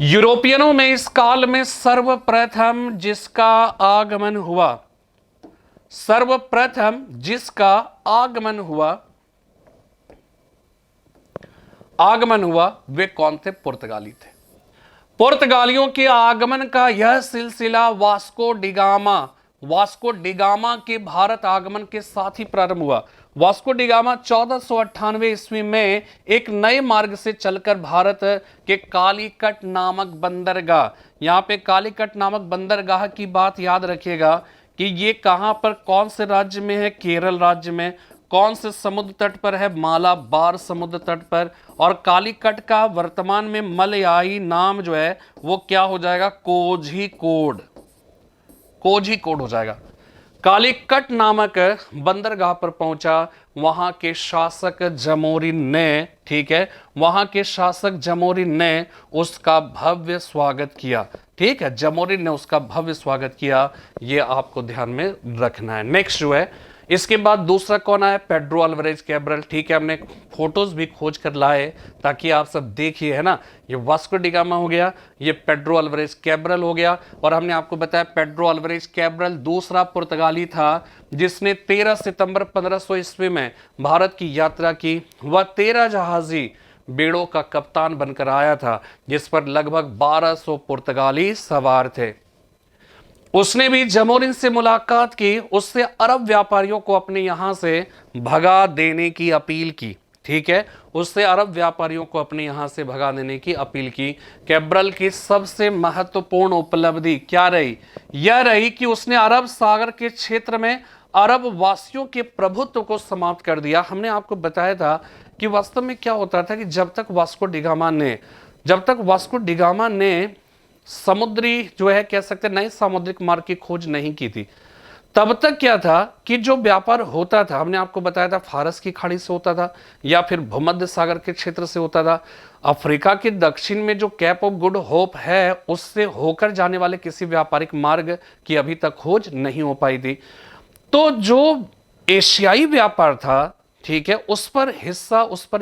यूरोपियनों में इस काल में सर्वप्रथम जिसका आगमन हुआ, सर्वप्रथम जिसका आगमन हुआ वे कौन थे? पुर्तगाली थे। पुर्तगालियों के आगमन का यह सिलसिला वास्को डिगामा के भारत आगमन के साथ ही प्रारंभ हुआ। वास्को डिगामा 1498 ईस्वी में एक नए मार्ग से चलकर भारत के कालीकट नामक बंदरगाह, यहां पे कालीकट नामक बंदरगाह की बात याद रखिएगा कि ये कहां पर, कौन से राज्य में है? केरल राज्य में। कौन से समुद्र तट पर है? मालाबार समुद्र तट पर। और कालीकट का वर्तमान में मलयाई नाम जो है वो क्या हो जाएगा? कोझिकोड हो जाएगा। कालीकट नामक बंदरगाह पर पहुंचा, वहां के शासक जमोरिन ने, ठीक है, वहां के शासक जमोरिन ने उसका भव्य स्वागत किया। ठीक है, जमोरिन ने उसका भव्य स्वागत किया, ये आपको ध्यान में रखना है। नेक्स्ट जो है इसके बाद दूसरा कौन आया? Pedro Alvarez Cabral. ठीक है, हमने फोटोज भी खोज कर लाए ताकि आप सब देखिए, है ना। ये वास्को डिगामा हो गया, ये पेड्रो अल्वारेज कैब्रल हो गया, और हमने आपको बताया पेड्रो अल्वारेज कैब्रल दूसरा पुर्तगाली था जिसने 13 सितंबर 1500 ईस्वी में भारत की यात्रा की। वह 13 जहाजी बेड़ों का कप्तान बनकर आया था जिस पर लगभग 1200 पुर्तगाली सवार थे। उसने भी जमोरिन से मुलाकात की, उससे अरब व्यापारियों को अपने यहां से भगा देने की अपील की। ठीक है, उससे अरब व्यापारियों को अपने यहां से भगा देने की अपील की। कैब्रल की सबसे महत्वपूर्ण उपलब्धि क्या रही? यह रही कि उसने अरब सागर के क्षेत्र में अरब वासियों के प्रभुत्व को समाप्त कर दिया। हमने आपको बताया था कि वास्तव में क्या होता था कि जब तक वास्को डिगामा ने समुद्री जो है कह सकते नए सामुद्रिक मार्ग की खोज नहीं की थी, तब तक क्या था कि जो व्यापार होता था, हमने आपको बताया था फारस की खाड़ी से होता था या फिर भूमध्य सागर के क्षेत्र से होता था। अफ्रीका के दक्षिण में जो कैप ऑफ गुड होप है उससे होकर जाने वाले किसी व्यापारिक मार्ग की अभी तक खोज नहीं हो पाई थी। तो जो एशियाई व्यापार था, ठीक है, उस पर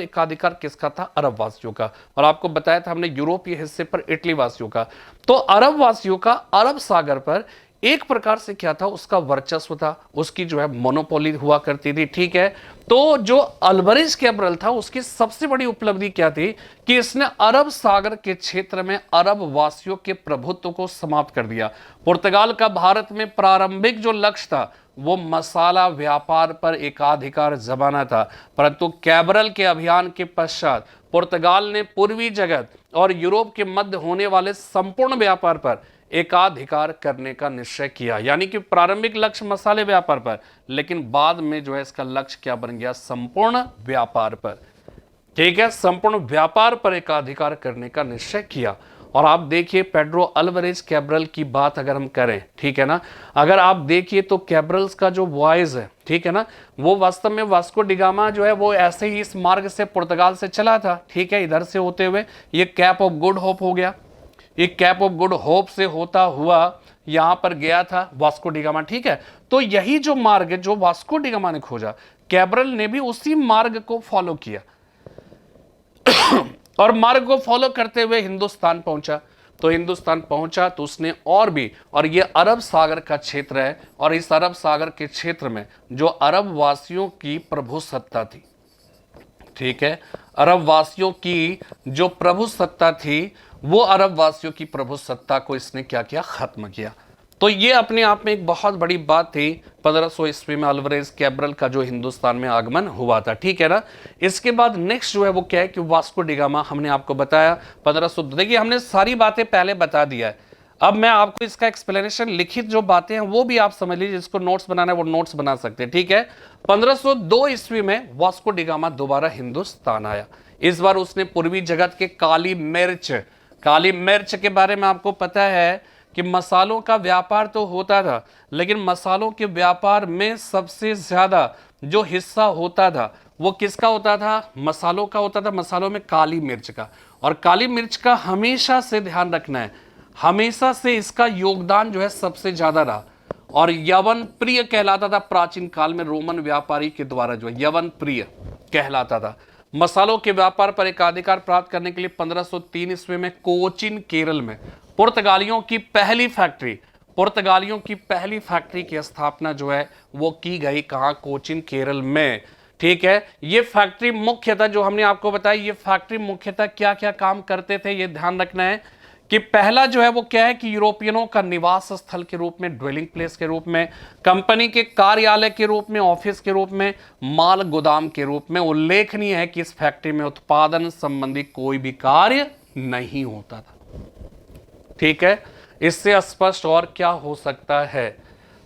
एकाधिकार किसका था? अरब वासियों का। और आपको बताया था हमने यूरोपीय हिस्से पर इटली वासियों का। तो अरब वासियों का अरब सागर पर एक प्रकार से क्या था? उसका वर्चस्व था, उसकी जो है मोनोपोली हुआ करती थी। ठीक है, तो जो अल्वारेज कैब्रल था उसकी सबसे बड़ी उपलब्धि क्या थी कि इसने अरब सागर के क्षेत्र में अरब वासियों के प्रभुत्व को समाप्त कर दिया। पुर्तगाल का भारत में प्रारंभिक जो लक्ष्य था वो मसाला व्यापार पर एकाधिकार जमाना था, परंतु कैब्रल के अभियान के पश्चात पुर्तगाल ने पूर्वी जगत और यूरोप के मध्य होने वाले संपूर्ण व्यापार पर एकाधिकार करने का निश्चय किया। यानी कि प्रारंभिक लक्ष्य मसाले व्यापार पर, लेकिन बाद में जो है इसका लक्ष्य क्या बन गया? संपूर्ण व्यापार पर। ठीक है, संपूर्ण व्यापार पर एकाधिकार करने का निश्चय किया। और आप देखिए पेड्रो अल्वारेज कैब्रल की बात अगर हम करें, ठीक है ना, अगर आप देखिए तो कैब्रल्स का जो वॉयस है, ठीक है ना, वो वास्तव में वास्को डिगामा जो है वो ऐसे ही इस मार्ग से पुर्तगाल से चला था। ठीक है, इधर से होते हुए ये कैप ऑफ गुड होप हो गया, ये कैप ऑफ गुड होप से होता हुआ यहां पर गया था वास्को डिगामा। ठीक है, तो यही जो मार्ग है जो वास्को डिगामा ने खोजा, कैब्रल ने भी उसी मार्ग को फॉलो किया और मार्ग को फॉलो करते हुए हिंदुस्तान पहुंचा। तो हिंदुस्तान पहुंचा तो उसने और ये अरब सागर का क्षेत्र है, और इस अरब सागर के क्षेत्र में जो अरब वासियों की प्रभु सत्ता थी, ठीक है, अरब वासियों की जो प्रभु सत्ता थी, वो अरब वासियों की प्रभु सत्ता को इसने क्या किया? खत्म किया। तो ये अपने आप में एक बहुत बड़ी बात थी 1500 ईस्वी में अल्वारेज कैब्रल का जो हिंदुस्तान में आगमन हुआ था, ठीक है ना। इसके बाद नेक्स्ट जो है वो क्या है कि वास्को डिगामा, हमने आपको बताया 1500। देखिए हमने सारी बातें पहले बता दिया है, अब मैं आपको इसका एक्सप्लेनेशन, लिखित जो बातें हैं वो भी आप समझ लीजिए, जिसको नोट्स बनाना है वो नोट्स बना सकते हैं, ठीक है। 1502 ईस्वी में वास्को डिगामा दोबारा हिंदुस्तान आया। इस बार उसने पूर्वी जगत के काली मिर्च के बारे में आपको पता है कि मसालों का व्यापार तो होता था, लेकिन मसालों के व्यापार में सबसे ज्यादा जो हिस्सा होता था वो किसका होता था? मसालों का होता था, मसालों में काली मिर्च का। और काली मिर्च का हमेशा से ध्यान रखना है, हमेशा से इसका योगदान जो है सबसे ज्यादा रहा। और यवन प्रिय कहलाता था प्राचीन काल में, रोमन व्यापारी के द्वारा जो है यवन प्रिय कहलाता था। मसालों के व्यापार पर एकाधिकार प्राप्त करने के लिए 1503 ईस्वी में कोचीन केरल में पुर्तगालियों की पहली फैक्ट्री की स्थापना जो है वो की गई। कहां? कोचीन केरल में, ठीक है। ये फैक्ट्री मुख्यतः, जो हमने आपको बताया, ये फैक्ट्री मुख्यतः क्या क्या काम करते थे ये ध्यान रखना है कि पहला जो है वो क्या है कि यूरोपियनों का निवास स्थल के रूप में, ड्वेलिंग प्लेस के रूप में, कंपनी के कार्यालय के रूप में, ऑफिस के रूप में, माल गोदाम के रूप में। उल्लेखनीय है कि इस फैक्ट्री में उत्पादन संबंधी कोई भी कार्य नहीं होता था, ठीक है। इससे स्पष्ट और क्या हो सकता है?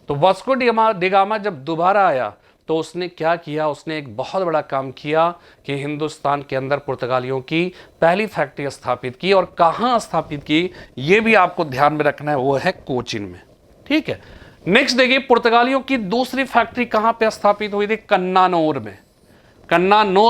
तो वास्को डिगामा जब दोबारा आया तो उसने क्या किया? उसने एक बहुत बड़ा काम किया कि हिंदुस्तान के अंदर पुर्तगालियों की पहली फैक्ट्री स्थापित की। और कहां स्थापित की ये भी आपको ध्यान में रखना है, वो है कोचीन में, ठीक है। नेक्स्ट देखिए, पुर्तगालियों की दूसरी फैक्ट्री कहां पे स्थापित हुई थी? कन्नानौर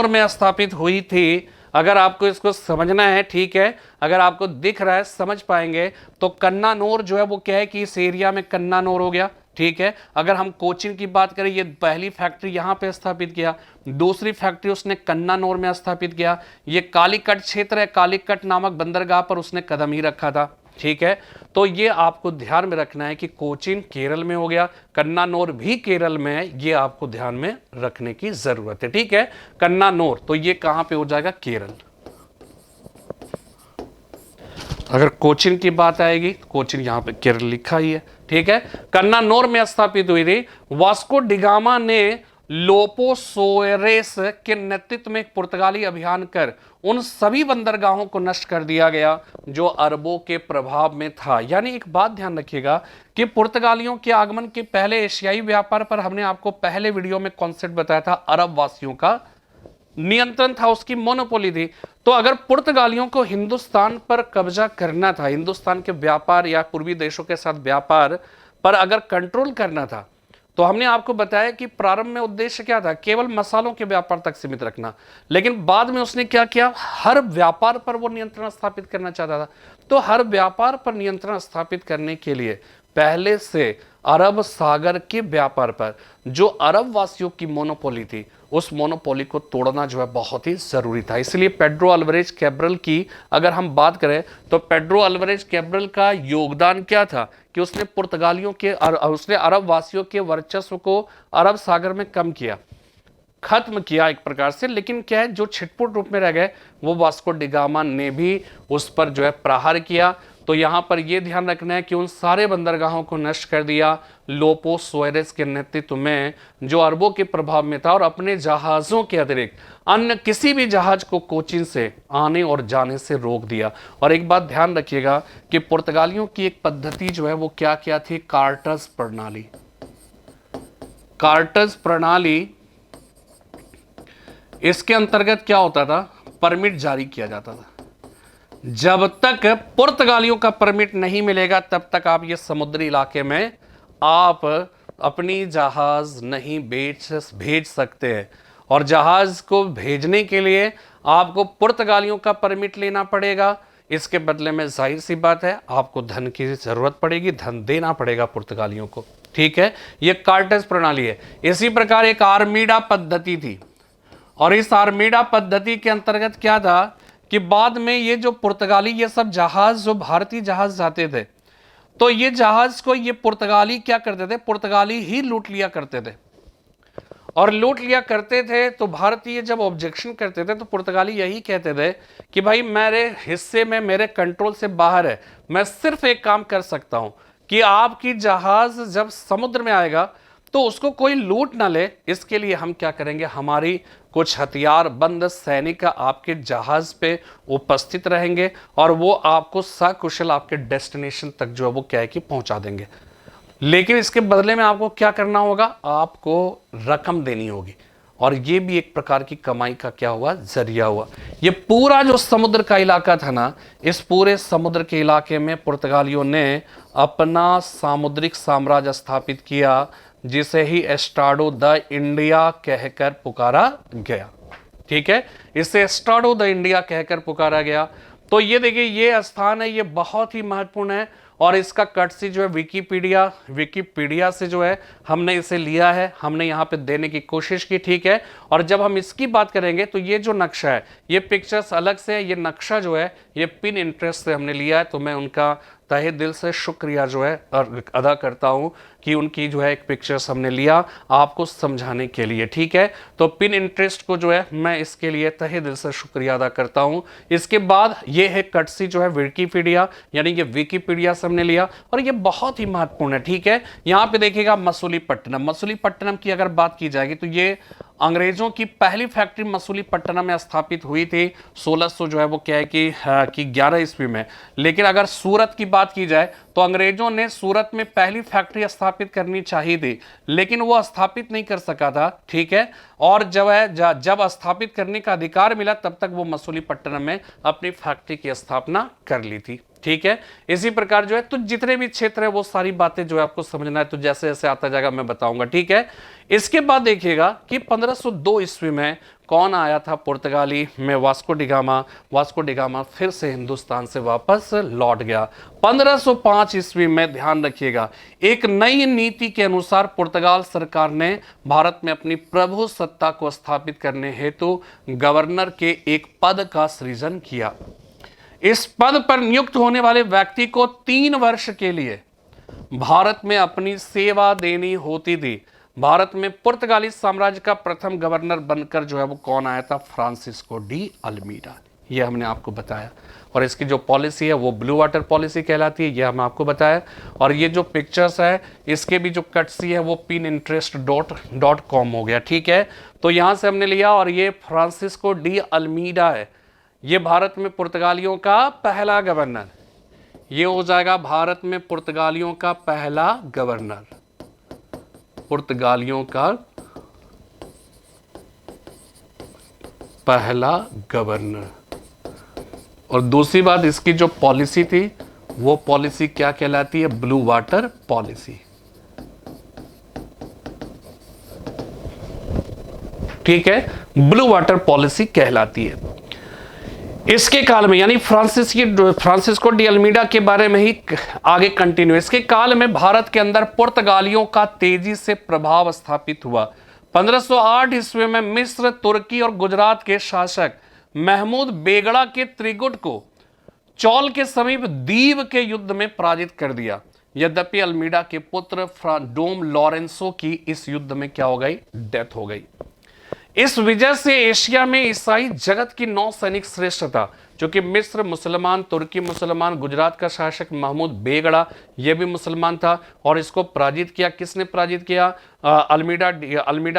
में स्थापित हुई थी। अगर आपको इसको समझना है, ठीक है, अगर आपको दिख रहा है, समझ पाएंगे, तो कन्नानौर जो है वो क्या है कि इस एरिया में कन्नानौर हो गया, ठीक है। अगर हम कोचीन की बात करें, ये पहली फैक्ट्री यहां पे स्थापित किया, दूसरी फैक्ट्री उसने कन्नानौर में स्थापित किया। ये कालीकट क्षेत्र है, कालीकट नामक बंदरगाह पर उसने कदम ही रखा था, ठीक है। तो ये आपको ध्यान में रखना है कि कोचीन केरल में हो गया, कन्नानौर भी केरल में है, ये आपको ध्यान में रखने की जरूरत है, ठीक है। कन्नानौर, तो ये कहां पे हो जाएगा? केरल। अगर कोचीन की बात आएगी, कोचीन यहां पे केरल लिखा ही है, ठीक है। कन्नानौर में स्थापित हुई थी। वास्को डिगामा ने लोपो सोरेस के नेतृत्व में एक पुर्तगाली अभियान कर उन सभी बंदरगाहों को नष्ट कर दिया गया जो अरबों के प्रभाव में था। यानी एक बात ध्यान रखिएगा कि पुर्तगालियों के आगमन के पहले एशियाई व्यापार पर हमने आपको पहले वीडियो में कॉन्सेप्ट बताया था, अरब वासियों का नियंत्रण था, उसकी मोनोपोली थी। तो अगर पुर्तगालियों को हिंदुस्तान पर कब्जा करना था, हिंदुस्तान के व्यापार या पूर्वी देशों के साथ व्यापार पर अगर कंट्रोल करना था, तो हमने आपको बताया कि प्रारंभ में उद्देश्य क्या था? केवल मसालों के व्यापार तक सीमित रखना। लेकिन बाद में उसने क्या किया? हर व्यापार पर वो नियंत्रण स्थापित करना चाहता था। तो हर व्यापार पर नियंत्रण स्थापित करने के लिए पहले से अरब सागर के व्यापार पर जो अरब वासियों की मोनोपोली थी, उस मोनोपोली को तोड़ना जो है बहुत ही जरूरी था। इसलिए पेड्रो अल्वारेज कैब्रल की अगर हम बात करें तो पेड्रो अल्वारेज कैब्रल का योगदान क्या था कि उसने पुर्तगालियों के उसने अरब वासियों के वर्चस्व को अरब सागर में कम किया, खत्म किया एक प्रकार से। लेकिन क्या है, जो छिटपुट रूप में रह गए वो वास्को डिगामा ने भी उस पर जो है प्रहार किया। तो यहां पर यह ध्यान रखना है कि उन सारे बंदरगाहों को नष्ट कर दिया लोपो सोरेस के नेतृत्व में, जो अरबों के प्रभाव में था, और अपने जहाजों के अतिरिक्त अन्य किसी भी जहाज को कोचीन से आने और जाने से रोक दिया। और एक बात ध्यान रखिएगा कि पुर्तगालियों की एक पद्धति जो है वो क्या क्या थी? कार्टस प्रणाली। कार्टस प्रणाली, इसके अंतर्गत क्या होता था? परमिट जारी किया जाता था। जब तक पुर्तगालियों का परमिट नहीं मिलेगा तब तक आप ये समुद्री इलाके में आप अपनी जहाज नहीं भेज सकते हैं। और जहाज को भेजने के लिए आपको पुर्तगालियों का परमिट लेना पड़ेगा। इसके बदले में जाहिर सी बात है आपको धन की जरूरत पड़ेगी, धन देना पड़ेगा पुर्तगालियों को, ठीक है। ये कार्टस प्रणाली है। इसी प्रकार एक आर्मीडा पद्धति थी, और इस आर्मीडा पद्धति के अंतर्गत क्या था कि बाद में ये जो पुर्तगाली ये सब जहाज, जो भारतीय जहाज जाते थे, तो ये जहाज को ये पुर्तगाली क्या करते थे? पुर्तगाली ही लूट लिया करते थे। और लूट लिया करते थे तो भारतीय जब ऑब्जेक्शन करते थे तो पुर्तगाली यही कहते थे कि भाई मेरे हिस्से में, मेरे कंट्रोल से बाहर है, मैं सिर्फ एक काम कर सकता हूं कि आपकी जहाज जब समुद्र में आएगा तो उसको कोई लूट ना ले, इसके लिए हम क्या करेंगे, हमारी कुछ हथियारबंद सैनिक आपके जहाज पे उपस्थित रहेंगे और वो आपको सकुशल आपके डेस्टिनेशन तक जो है वो क्या है कि पहुंचा देंगे। लेकिन इसके बदले में आपको क्या करना होगा, आपको रकम देनी होगी, और ये भी एक प्रकार की कमाई का क्या हुआ, जरिया हुआ। ये पूरा जो समुद्र का इलाका था ना, इस पूरे समुद्र के इलाके में पुर्तगालियों ने अपना सामुद्रिक साम्राज्य स्थापित किया, जिसे ही एस्टाडो द इंडिया कहकर पुकारा गया। ठीक है, इसे एस्टाडो द इंडिया कहकर पुकारा गया। तो ये देखिए, ये स्थान है, ये बहुत ही महत्वपूर्ण है, और इसका कटसी जो है विकिपीडिया से जो है हमने इसे लिया है, हमने यहाँ पे देने की कोशिश की। ठीक है, और जब हम इसकी बात करेंगे तो ये जो नक्शा है, ये पिक्चर्स अलग से है, ये नक्शा जो है ये पिन इंटरेस्ट से हमने लिया है। तो मैं उनका तहे दिल से शुक्रिया जो है अदा करता हूं कि उनकी जो है एक पिक्चर्स हमने लिया आपको समझाने के लिए। ठीक है, तो पिन इंटरेस्ट को जो है मैं इसके लिए तहे दिल से शुक्रिया अदा करता हूं। इसके बाद ये है कटसी जो है विकिपीडिया, यानी कि विकिपीडिया से हमने लिया, और ये बहुत ही महत्वपूर्ण है। ठीक है, यहां पे देखिएगा मसूलीपट्टनम की अगर बात की जाएगी तो ये अंग्रेजों की पहली फैक्ट्री मसूलीपट्टनम में स्थापित हुई थी 1600 जो है वो क्या है कि 11 ईस्वी में। लेकिन अगर सूरत की बात की जाए तो अंग्रेजों ने सूरत में पहली फैक्ट्री स्थापित करनी चाहिए थी, लेकिन वो स्थापित नहीं कर सका था। ठीक है, और जब स्थापित करने का अधिकार मिला तब तक वो मसूलीपट्टनम में अपनी फैक्ट्री की स्थापना कर ली थी। ठीक है, इसी प्रकार जो है तो जितने भी क्षेत्र है वो सारी बातें जो है आपको समझना है, तो जैसे जैसे आता जाएगा मैं बताऊंगा। ठीक है, इसके बाद देखिएगा कि 1502 ईस्वी में कौन आया था पुर्तगाली में, वास्को डिगामा फिर से हिंदुस्तान से वापस लौट गया। 1505 ईस्वी में ध्यान रखिएगा, एक नई नीति के अनुसार पुर्तगाल सरकार ने भारत में अपनी प्रभु सत्ता को स्थापित करने हेतु गवर्नर के एक पद का सृजन किया। इस पद पर नियुक्त होने वाले व्यक्ति को 3 वर्ष के लिए भारत में अपनी सेवा देनी होती थी। भारत में पुर्तगाली साम्राज्य का प्रथम गवर्नर बनकर जो है वो कौन आया था, फ्रांसिस्को डी अल्मीडा। ये हमने आपको बताया, और इसकी जो पॉलिसी है वो ब्लू वाटर पॉलिसी कहलाती है, ये हमने आपको बताया। और ये जो पिक्चर्स है इसके भी जो कटसी है वो pininterest.com हो गया। ठीक है, तो यहां से हमने लिया, और ये फ्रांसिस्को डी अल्मीडा है, ये भारत में पुर्तगालियों का पहला गवर्नर, ये हो जाएगा भारत में पुर्तगालियों का पहला गवर्नर, पुर्तगालियों का पहला गवर्नर। और दूसरी बात, इसकी जो पॉलिसी थी वो पॉलिसी क्या कहलाती है, ब्लू वाटर पॉलिसी। ठीक है, ब्लू वाटर पॉलिसी कहलाती है। इसके काल में, यानी फ्रांसिस्को डी अल्मीडा के बारे में ही आगे कंटिन्यू, इसके काल में भारत के अंदर पुर्तगालियों का तेजी से प्रभाव स्थापित हुआ। 1508 ईस्वी में मिस्र, तुर्की और गुजरात के शासक महमूद बेगड़ा के त्रिगुट को चौल के समीप दीव के युद्ध में पराजित कर दिया। यद्यपि अल्मीडा के पुत्र डोम लॉरेंसो की इस युद्ध में क्या हो गई, डेथ हो गई। इस विजय से एशिया में ईसाई जगत की 9 सैनिक श्रेष्ठता, जो कि मिस्र मुसलमान, तुर्की मुसलमान, गुजरात का शासक महमूद बेगड़ा यह भी मुसलमान था, और इसको पराजित किया। किसने पराजित किया, अल्मीडा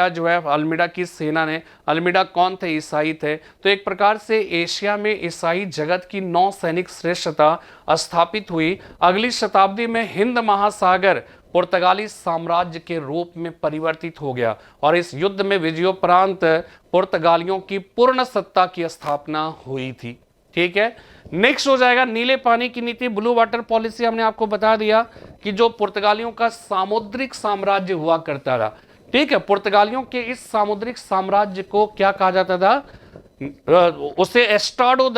जो है, अल्मीडा की सेना ने। अल्मीडा कौन थे, ईसाई थे। तो एक प्रकार से एशिया में ईसाई जगत की 9 सैनिक श्रेष्ठता स्थापित हुई। अगली शताब्दी में हिंद महासागर पुर्तगाली साम्राज्य के रूप में परिवर्तित हो गया, और इस युद्ध में विजयोपरांत पुर्तगालियों की पूर्ण सत्ता की स्थापना हुई थी। ठीक है, नेक्स्ट हो जाएगा नीले पानी की नीति, ब्लू वाटर पॉलिसी। हमने आपको बता दिया कि जो पुर्तगालियों का सामुद्रिक साम्राज्य हुआ करता था। ठीक है, पुर्तगालियों के इस सामुद्रिक साम्राज्य को क्या कहा जाता था, उसे एस्टाडो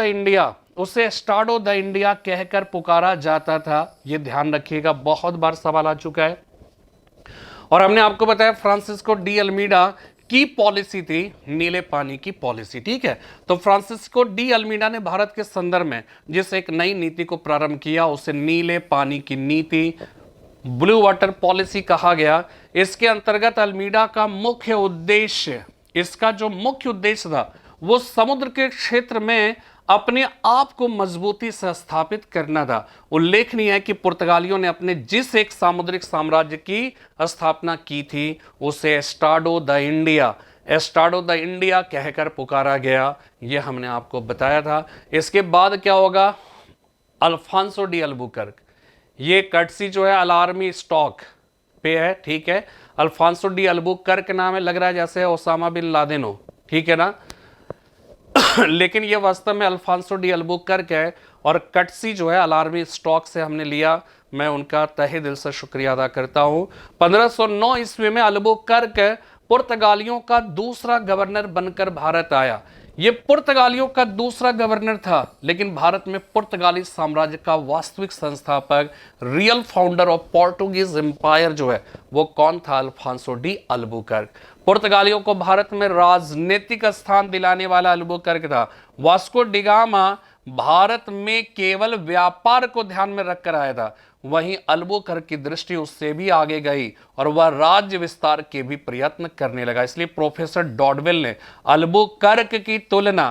द इंडिया कहकर पुकारा जाता था। यह ध्यान रखिएगा, बहुत बार सवाल आ चुका है। और हमने आपको बताया फ्रांसिस्को डी अल्मीडा की पॉलिसी थी नीले पानी की पॉलिसी। ठीक है, तो फ्रांसिस्को डी अल्मीडा ने भारत के संदर्भ में जिस एक नई नीति को प्रारंभ किया उसे नीले पानी की नीति, ब्लू वाटर पॉलिसी कहा गया। इसके अंतर्गत अल्मीडा का मुख्य उद्देश्य, इसका जो मुख्य उद्देश्य था वो समुद्र के क्षेत्र में अपने आप को मजबूती से स्थापित करना था। उल्लेखनीय है कि पुर्तगालियों ने अपने जिस एक सामुद्रिक साम्राज्य की स्थापना की थी उसे एस्टाडो द इंडिया, एस्टाडो द इंडिया कहकर पुकारा गया। यह हमने आपको बताया था। इसके बाद क्या होगा? अल्फांसो डी अल्बुकर्क, ये कटसी जो है अलार्मी स्टॉक पे है, ठीक है। अल्फांसो डी अल्बुकर्क नाम है, लग रहा है जैसे ओसामा बिन लादेन हो, ठीक है ना लेकिन ये वास्तव में अल्फांसो डी अल्बुकर्क है और कटसी जो है अलार्मी स्टॉक से हमने लिया। मैं उनका तहे दिल से शुक्रिया अदा करता हूं। 1509 ईस्वी में अल्बुकर्क पुर्तगालियों का दूसरा गवर्नर बनकर भारत आया। ये पुर्तगालियों का दूसरा गवर्नर था, लेकिन भारत में पुर्तगाली साम्राज्य का वास्तविक संस्थापक, real founder of Portuguese empire जो है वो कौन था? Alfonso de Albuquerque. पुर्तगालियों को भारत में राजनीतिक स्थान दिलाने वाला अल्बुकर्क था। वास्को डिगामा भारत में केवल व्यापार को ध्यान में रखकर आया था, वहीं अल्बुकर्क की दृष्टि उससे भी आगे गई और वह राज्य विस्तार के भी प्रयत्न करने लगा। इसलिए प्रोफेसर डॉडवेल ने अल्बुकर्क की तुलना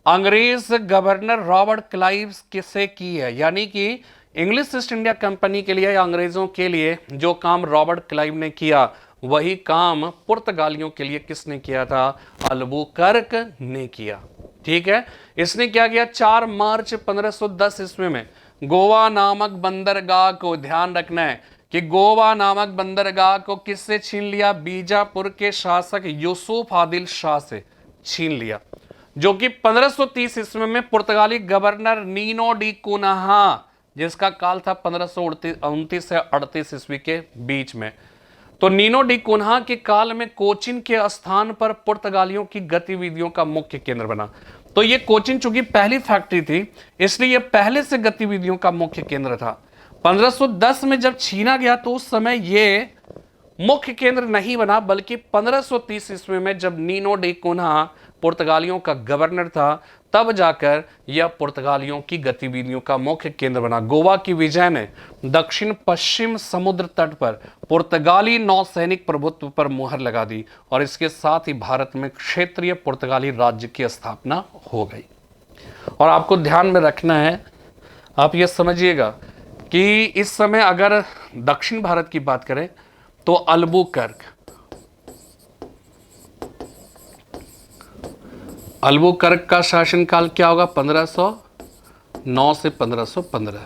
अंग्रेज गवर्नर रॉबर्ट क्लाइव से की है। यानी कि इंग्लिश ईस्ट इंडिया कंपनी के लिए या अंग्रेजों के लिए जो काम रॉबर्ट क्लाइव ने किया, वही काम पुर्तगालियों के लिए किसने किया था? अल्बुकर्क ने किया, ठीक है। इसने क्या किया? 4 मार्च 1510 ईस्वी में गोवा नामक बंदरगाह को, ध्यान रखना है कि गोवा नामक बंदरगाह को किससे छीन लिया? बीजापुर के शासक यूसुफ आदिल शाह से छीन लिया, जो कि 1530 ईस्वी में पुर्तगाली गवर्नर नीनो डी कुन्हा, जिसका काल था 1529 से 38 ईस्वी के बीच में। तो नीनो डी कुन्हा के काल में कोचिन के स्थान पर पुर्तगालियों की गतिविधियों का मुख्य केंद्र बना। तो ये कोचिन चूंकि पहली फैक्ट्री थी, इसलिए यह पहले से गतिविधियों का मुख्य केंद्र था। 1510 में जब छीना गया तो उस समय यह मुख्य केंद्र नहीं बना, बल्कि 1530 ईस्वी में जब नीनो डी कुन्हा पुर्तगालियों का गवर्नर था, तब जाकर यह पुर्तगालियों की गतिविधियों का मुख्य केंद्र बना। गोवा की विजय ने दक्षिण पश्चिम समुद्र तट पर पुर्तगाली नौसैनिक प्रभुत्व पर मुहर लगा दी और इसके साथ ही भारत में क्षेत्रीय पुर्तगाली राज्य की स्थापना हो गई। और आपको ध्यान में रखना है, आप ये समझिएगा कि इस समय अगर दक्षिण भारत की बात करें तो अल्बुकर्क का शासनकाल क्या होगा? 1509 से 1515।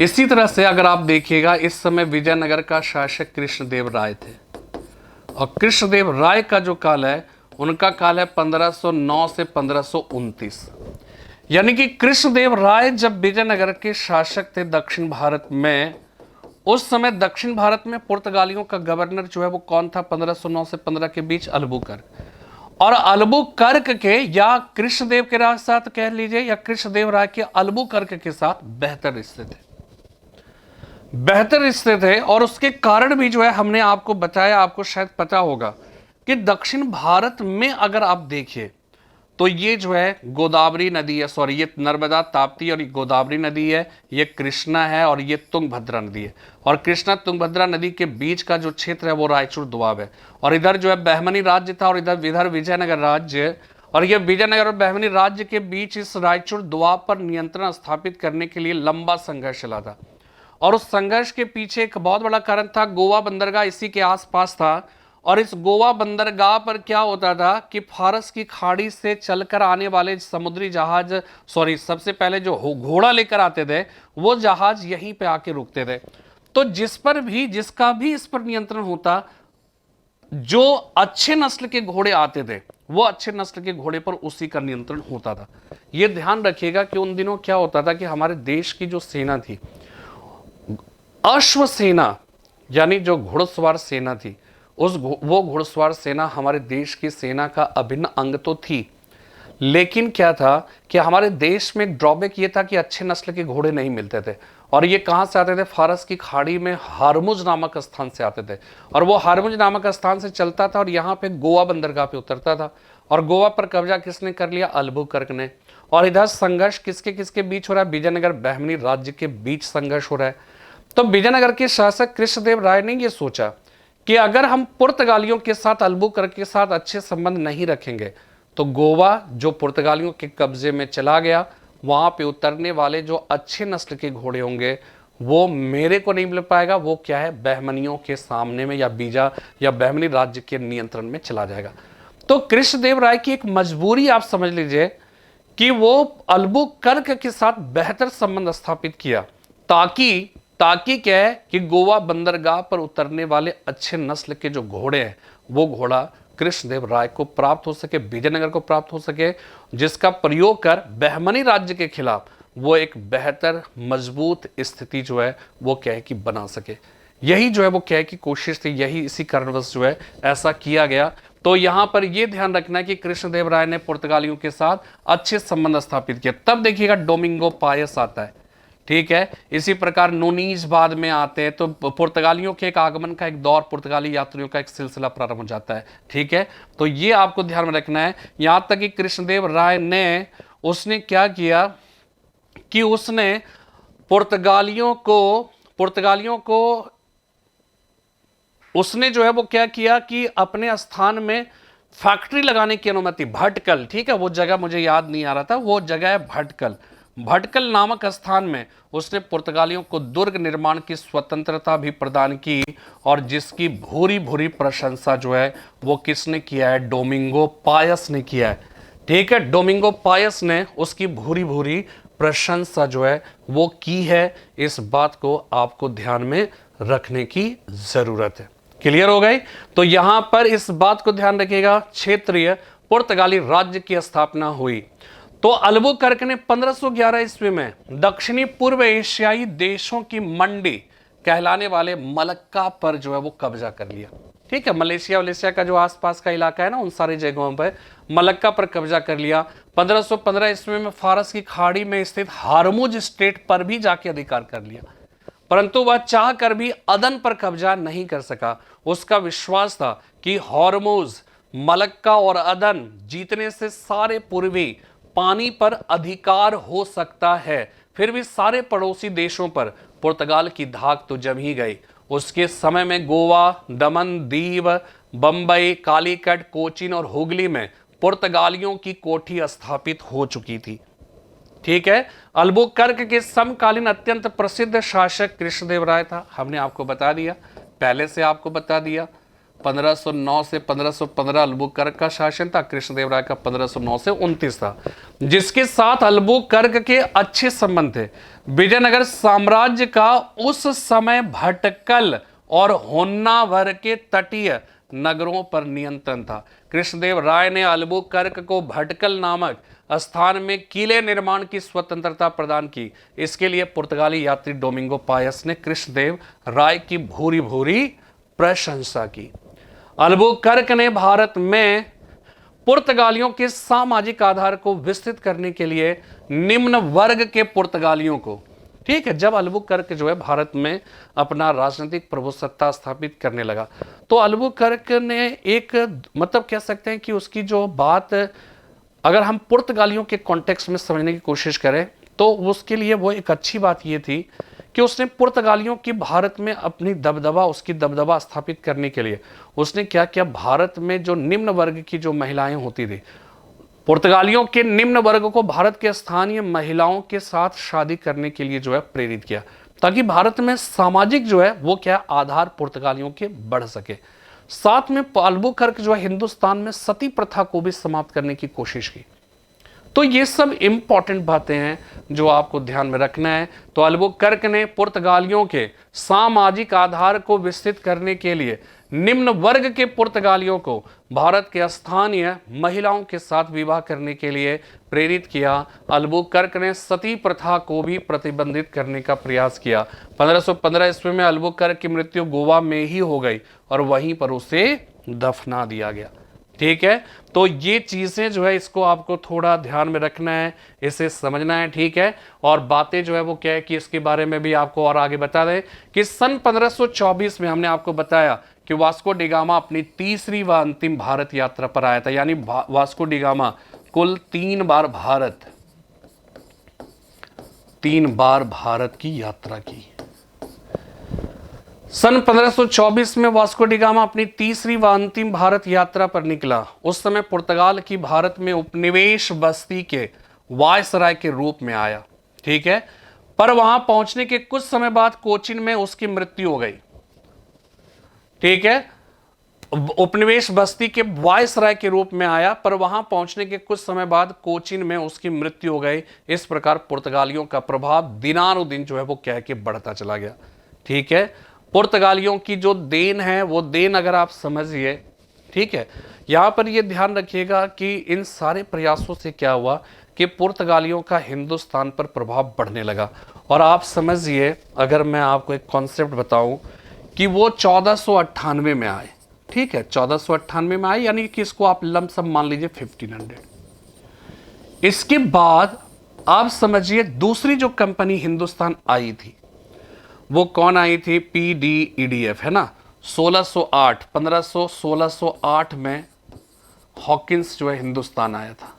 इसी तरह से अगर आप देखिएगा, इस समय विजयनगर का शासक कृष्णदेव राय थे और कृष्णदेव राय का जो काल है, उनका काल है 1509 से 1529। यानी कि कृष्णदेव राय जब विजयनगर के शासक थे दक्षिण भारत में, उस समय दक्षिण भारत में पुर्तगालियों का गवर्नर जो है वो कौन था? 1509 से 15 के बीच अल्बुकर्क। और अल्बुकर्क के या कृष्णदेव के साथ कह लीजिए या कृष्णदेव राय के अल्बुकर्क के साथ बेहतर रिश्ते थे। और उसके कारण भी जो है हमने आपको बताया, आपको शायद पता होगा कि दक्षिण भारत में अगर आप देखिए तो ये जो है गोदावरी नदी है, सॉरी ये नर्मदा ताप्ती और गोदावरी नदी है, ये कृष्णा है और ये तुंगभद्रा नदी है। और कृष्णा तुंगभद्रा नदी के बीच का जो क्षेत्र है वो रायचूर दोआब है। और इधर जो है बहमनी राज्य था और इधर विजयनगर राज्य। और ये विजयनगर और बहमनी राज्य के बीच इस रायचूर दोआब पर नियंत्रण स्थापित करने के लिए लंबा संघर्ष चला था। और उस संघर्ष के पीछे एक बहुत बड़ा कारण था, गोवा बंदरगाह इसी के आसपास था। और इस गोवा बंदरगाह पर क्या होता था कि फारस की खाड़ी से चलकर आने वाले समुद्री जहाज, सबसे पहले जो घोड़ा लेकर आते थे वो जहाज यहीं पे आके रुकते थे। तो जिसका भी इस पर नियंत्रण होता, जो अच्छे नस्ल के घोड़े आते थे वो अच्छे नस्ल के घोड़े पर उसी का नियंत्रण होता था। यह ध्यान रखिएगा कि उन दिनों क्या होता था कि हमारे देश की जो सेना थी, अश्व सेना यानी जो घुड़सवार सेना थी, वो घुड़सवार सेना हमारे देश की सेना का अभिन्न अंग तो थी, लेकिन क्या था कि हमारे देश में एक ड्रॉबैक ये था कि अच्छे नस्ल के घोड़े नहीं मिलते थे। और ये कहां से आते थे? फारस की खाड़ी में हरमुज नामक स्थान से आते थे। और वो हरमुज नामक स्थान से चलता था और यहाँ पे गोवा बंदरगाह पे उतरता था। और गोवा पर कब्जा किसने कर लिया? अल्बुकर्क ने। और इधर संघर्ष किसके किसके बीच हो रहा है? विजयनगर बहमनी राज्य के बीच संघर्ष हो रहा है। तो विजयनगर के शासक कृष्णदेव राय ने यह सोचा कि अगर हम पुर्तगालियों के साथ, अल्बुकर्क के साथ अच्छे संबंध नहीं रखेंगे तो गोवा जो पुर्तगालियों के कब्जे में चला गया, वहां पे उतरने वाले जो अच्छे नस्ल के घोड़े होंगे वो मेरे को नहीं मिल पाएगा, वो क्या है, बहमनियों के सामने में या बीजा या बहमनी राज्य के नियंत्रण में चला जाएगा। तो कृष्णदेव राय की एक मजबूरी आप समझ लीजिए कि वो अल्बुकर्क के साथ बेहतर संबंध स्थापित किया, ताकि क्या है कि गोवा बंदरगाह पर उतरने वाले अच्छे नस्ल के जो घोड़े हैं वो घोड़ा कृष्णदेव राय को प्राप्त हो सके, विजयनगर को प्राप्त हो सके, जिसका प्रयोग कर बहमनी राज्य के खिलाफ वो एक बेहतर मजबूत स्थिति जो है वो क्या है कि बना सके। यही जो है वो क्या है कि कोशिश थी, यही इसी कारणवश जो है ऐसा किया गया। तो यहां पर यह ध्यान रखना है कि कृष्णदेव राय ने पुर्तगालियों के साथ अच्छे संबंध स्थापित किए। तब देखिएगा डोमिंगो पायस आता है, ठीक है। इसी प्रकार नूनीज बाद में आते हैं, तो पुर्तगालियों के एक आगमन का एक दौर, पुर्तगाली यात्रियों का एक सिलसिला प्रारंभ हो जाता है, ठीक है। तो ये आपको ध्यान में रखना है। यहां तक कि कृष्णदेव राय ने उसने क्या किया कि उसने पुर्तगालियों को उसने जो है वो क्या किया कि अपने स्थान में फैक्ट्री लगाने की अनुमति, भटकल, ठीक है, वो जगह मुझे याद नहीं आ रहा था, वो जगह है भटकल नामक स्थान में उसने पुर्तगालियों को दुर्ग निर्माण की स्वतंत्रता भी प्रदान की, और जिसकी भूरी भूरी प्रशंसा जो है वो किसने किया है, डोमिंगो पायस ने किया है, ठीक है। डोमिंगो पायस ने उसकी भूरी भूरी प्रशंसा जो है वो की है। इस बात को आपको ध्यान में रखने की जरूरत है। क्लियर हो गई? तो यहां पर इस बात को ध्यान रखिएगा, क्षेत्रीय पुर्तगाली राज्य की स्थापना हुई। तो अल्बुकर्क ने 1511 ईस्वी में दक्षिणी पूर्व एशियाई देशों की मंडी कहलाने वाले मलक्का पर जो है वो कब्जा कर लिया, ठीक है। मलेशिया का जो आसपास का इलाका है ना, उन सारी जगहों पर मलक्का पर कब्जा कर लिया। 1515 ईस्वी में फारस की खाड़ी में स्थित हारमुज स्टेट पर भी जाके अधिकार कर लिया, परंतु वह चाह कर भी अदन पर कब्जा नहीं कर सका। उसका विश्वास था कि हॉर्मुज, मलक्का और अदन जीतने से सारे पूर्वी पानी पर अधिकार हो सकता है। फिर भी सारे पड़ोसी देशों पर पुर्तगाल की धाक तो जम ही गई। उसके समय में गोवा, दमन दीव, बंबई, कालीकट, कोचीन और हुगली में पुर्तगालियों की कोठी स्थापित हो चुकी थी, ठीक है। अल्बुकर्क के समकालीन अत्यंत प्रसिद्ध शासक कृष्णदेव राय था, हमने आपको बता दिया, पहले से आपको बता दिया। 1509 से 1515 अल्बुकर्क का शासन था, कृष्णदेव राय का 1509 से 29 था, जिसके साथ अल्बुकर्क के अच्छे संबंध थे। विजयनगर साम्राज्य का उस समय भटकल और होन्नावर के तटीय नगरों पर नियंत्रण था। कृष्णदेव राय ने अल्बुकर्क को भटकल नामक स्थान में किले निर्माण की स्वतंत्रता प्रदान की। इसके लिए पुर्तगाली यात्री डोमिंगो पायस ने कृष्णदेव राय की भूरी भूरी प्रशंसा की। अल्बुकर्क ने भारत में पुर्तगालियों के सामाजिक आधार को विस्तृत करने के लिए निम्न वर्ग के पुर्तगालियों को, ठीक है, जब अल्बुकर्क जो है भारत में अपना राजनीतिक प्रभुसत्ता स्थापित करने लगा, तो अल्बुकर्क ने एक, मतलब कह सकते हैं कि उसकी जो बात, अगर हम पुर्तगालियों के कॉन्टेक्स्ट में समझने की कोशिश करें तो उसके लिए वो एक अच्छी बात ये थी कि उसने पुर्तगालियों की भारत में अपनी उसकी दबदबा स्थापित करने के लिए उसने क्या किया, भारत में जो निम्न वर्ग की जो महिलाएं होती थी, पुर्तगालियों के निम्न वर्ग को भारत के स्थानीय महिलाओं के साथ शादी करने के लिए जो है प्रेरित किया, ताकि भारत में सामाजिक जो है वो क्या आधार पुर्तगालियों के बढ़ सके। साथ में अल्बुकर्क जो है हिंदुस्तान में सती प्रथा को भी समाप्त करने की कोशिश की। तो ये सब इंपॉर्टेंट बातें हैं जो आपको ध्यान में रखना है। तो अल्बुकर्क ने पुर्तगालियों के सामाजिक आधार को विस्तृत करने के लिए निम्न वर्ग के पुर्तगालियों को भारत के स्थानीय महिलाओं के साथ विवाह करने के लिए प्रेरित किया। अल्बुकर्क ने सती प्रथा को भी प्रतिबंधित करने का प्रयास किया। 1515 ईस्वी में अल्बुकर्क की मृत्यु गोवा में ही हो गई और वहीं पर उसे दफना दिया गया, ठीक है। तो ये चीजें जो है इसको आपको थोड़ा ध्यान में रखना है, इसे समझना है, ठीक है। और बातें जो है वो क्या है कि इसके बारे में भी आपको और आगे बता दें कि सन 1524 में हमने आपको बताया कि वास्को डी गामा अपनी तीसरी व अंतिम भारत यात्रा पर आया था। यानी वास्को डी गामा कुल 3 बार भारत की यात्रा की। सन 1524 में वास्को डी गामा अपनी तीसरी व अंतिम भारत यात्रा पर निकला। उस समय पुर्तगाल की भारत में उपनिवेश बस्ती के वायसराय के रूप में आया, ठीक है। पर वहां पहुंचने के कुछ समय बाद कोचीन में उसकी मृत्यु हो गई, ठीक है। उपनिवेश बस्ती के वायसराय के रूप में आया, पर वहां पहुंचने के कुछ समय बाद कोचीन में उसकी मृत्यु हो गई। इस प्रकार पुर्तगालियों का प्रभाव दिनानुदिन जो है वो कह के बढ़ता चला गया, ठीक है। पुर्तगालियों की जो देन है वो देन अगर आप समझिए, ठीक है। यहां पर ये ध्यान रखिएगा कि इन सारे प्रयासों से क्या हुआ कि पुर्तगालियों का हिंदुस्तान पर प्रभाव बढ़ने लगा। और आप समझिए, अगर मैं आपको एक कॉन्सेप्ट बताऊं कि वो 1498 में आए, ठीक है, 1498 में आए, यानी कि इसको आप लमसम मान लीजिए 1500। इसके बाद आप समझिए दूसरी जो कंपनी हिंदुस्तान आई थी वो कौन आई थी? PDEDF, है ना। 1608 1608 में हॉकिंस जो है हिंदुस्तान आया था।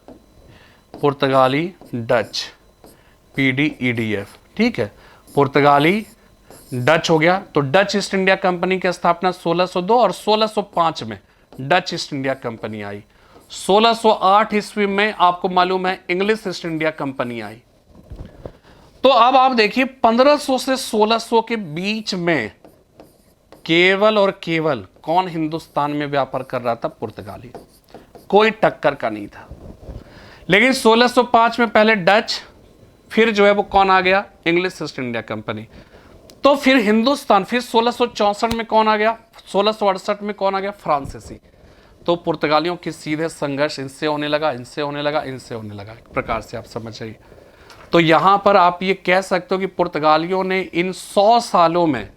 पुर्तगाली डच PDEDF, ठीक है। पुर्तगाली डच हो गया, तो डच ईस्ट इंडिया कंपनी की स्थापना 1602 और 1605 में डच ईस्ट इंडिया कंपनी आई। 1608 ईस्वी में आपको मालूम है इंग्लिश ईस्ट इंडिया कंपनी आई। तो अब आप देखिए 1500 से 1600 के बीच में केवल और केवल कौन हिंदुस्तान में व्यापार कर रहा था? पुर्तगाली, कोई टक्कर का नहीं था। लेकिन 1605 में पहले डच, फिर जो है वो कौन आ गया? English east India company. तो फिर हिंदुस्तान, फिर 1664 में कौन आ गया? 1668 में कौन आ गया? फ्रांसीसी। तो पुर्तगालियों की सीधे संघर्ष इनसे होने लगा, इनसे होने लगा, इनसे होने लगा, एक प्रकार से आप समझ जाइए। तो यहां पर आप ये कह सकते हो कि पुर्तगालियों ने इन 100 सालों में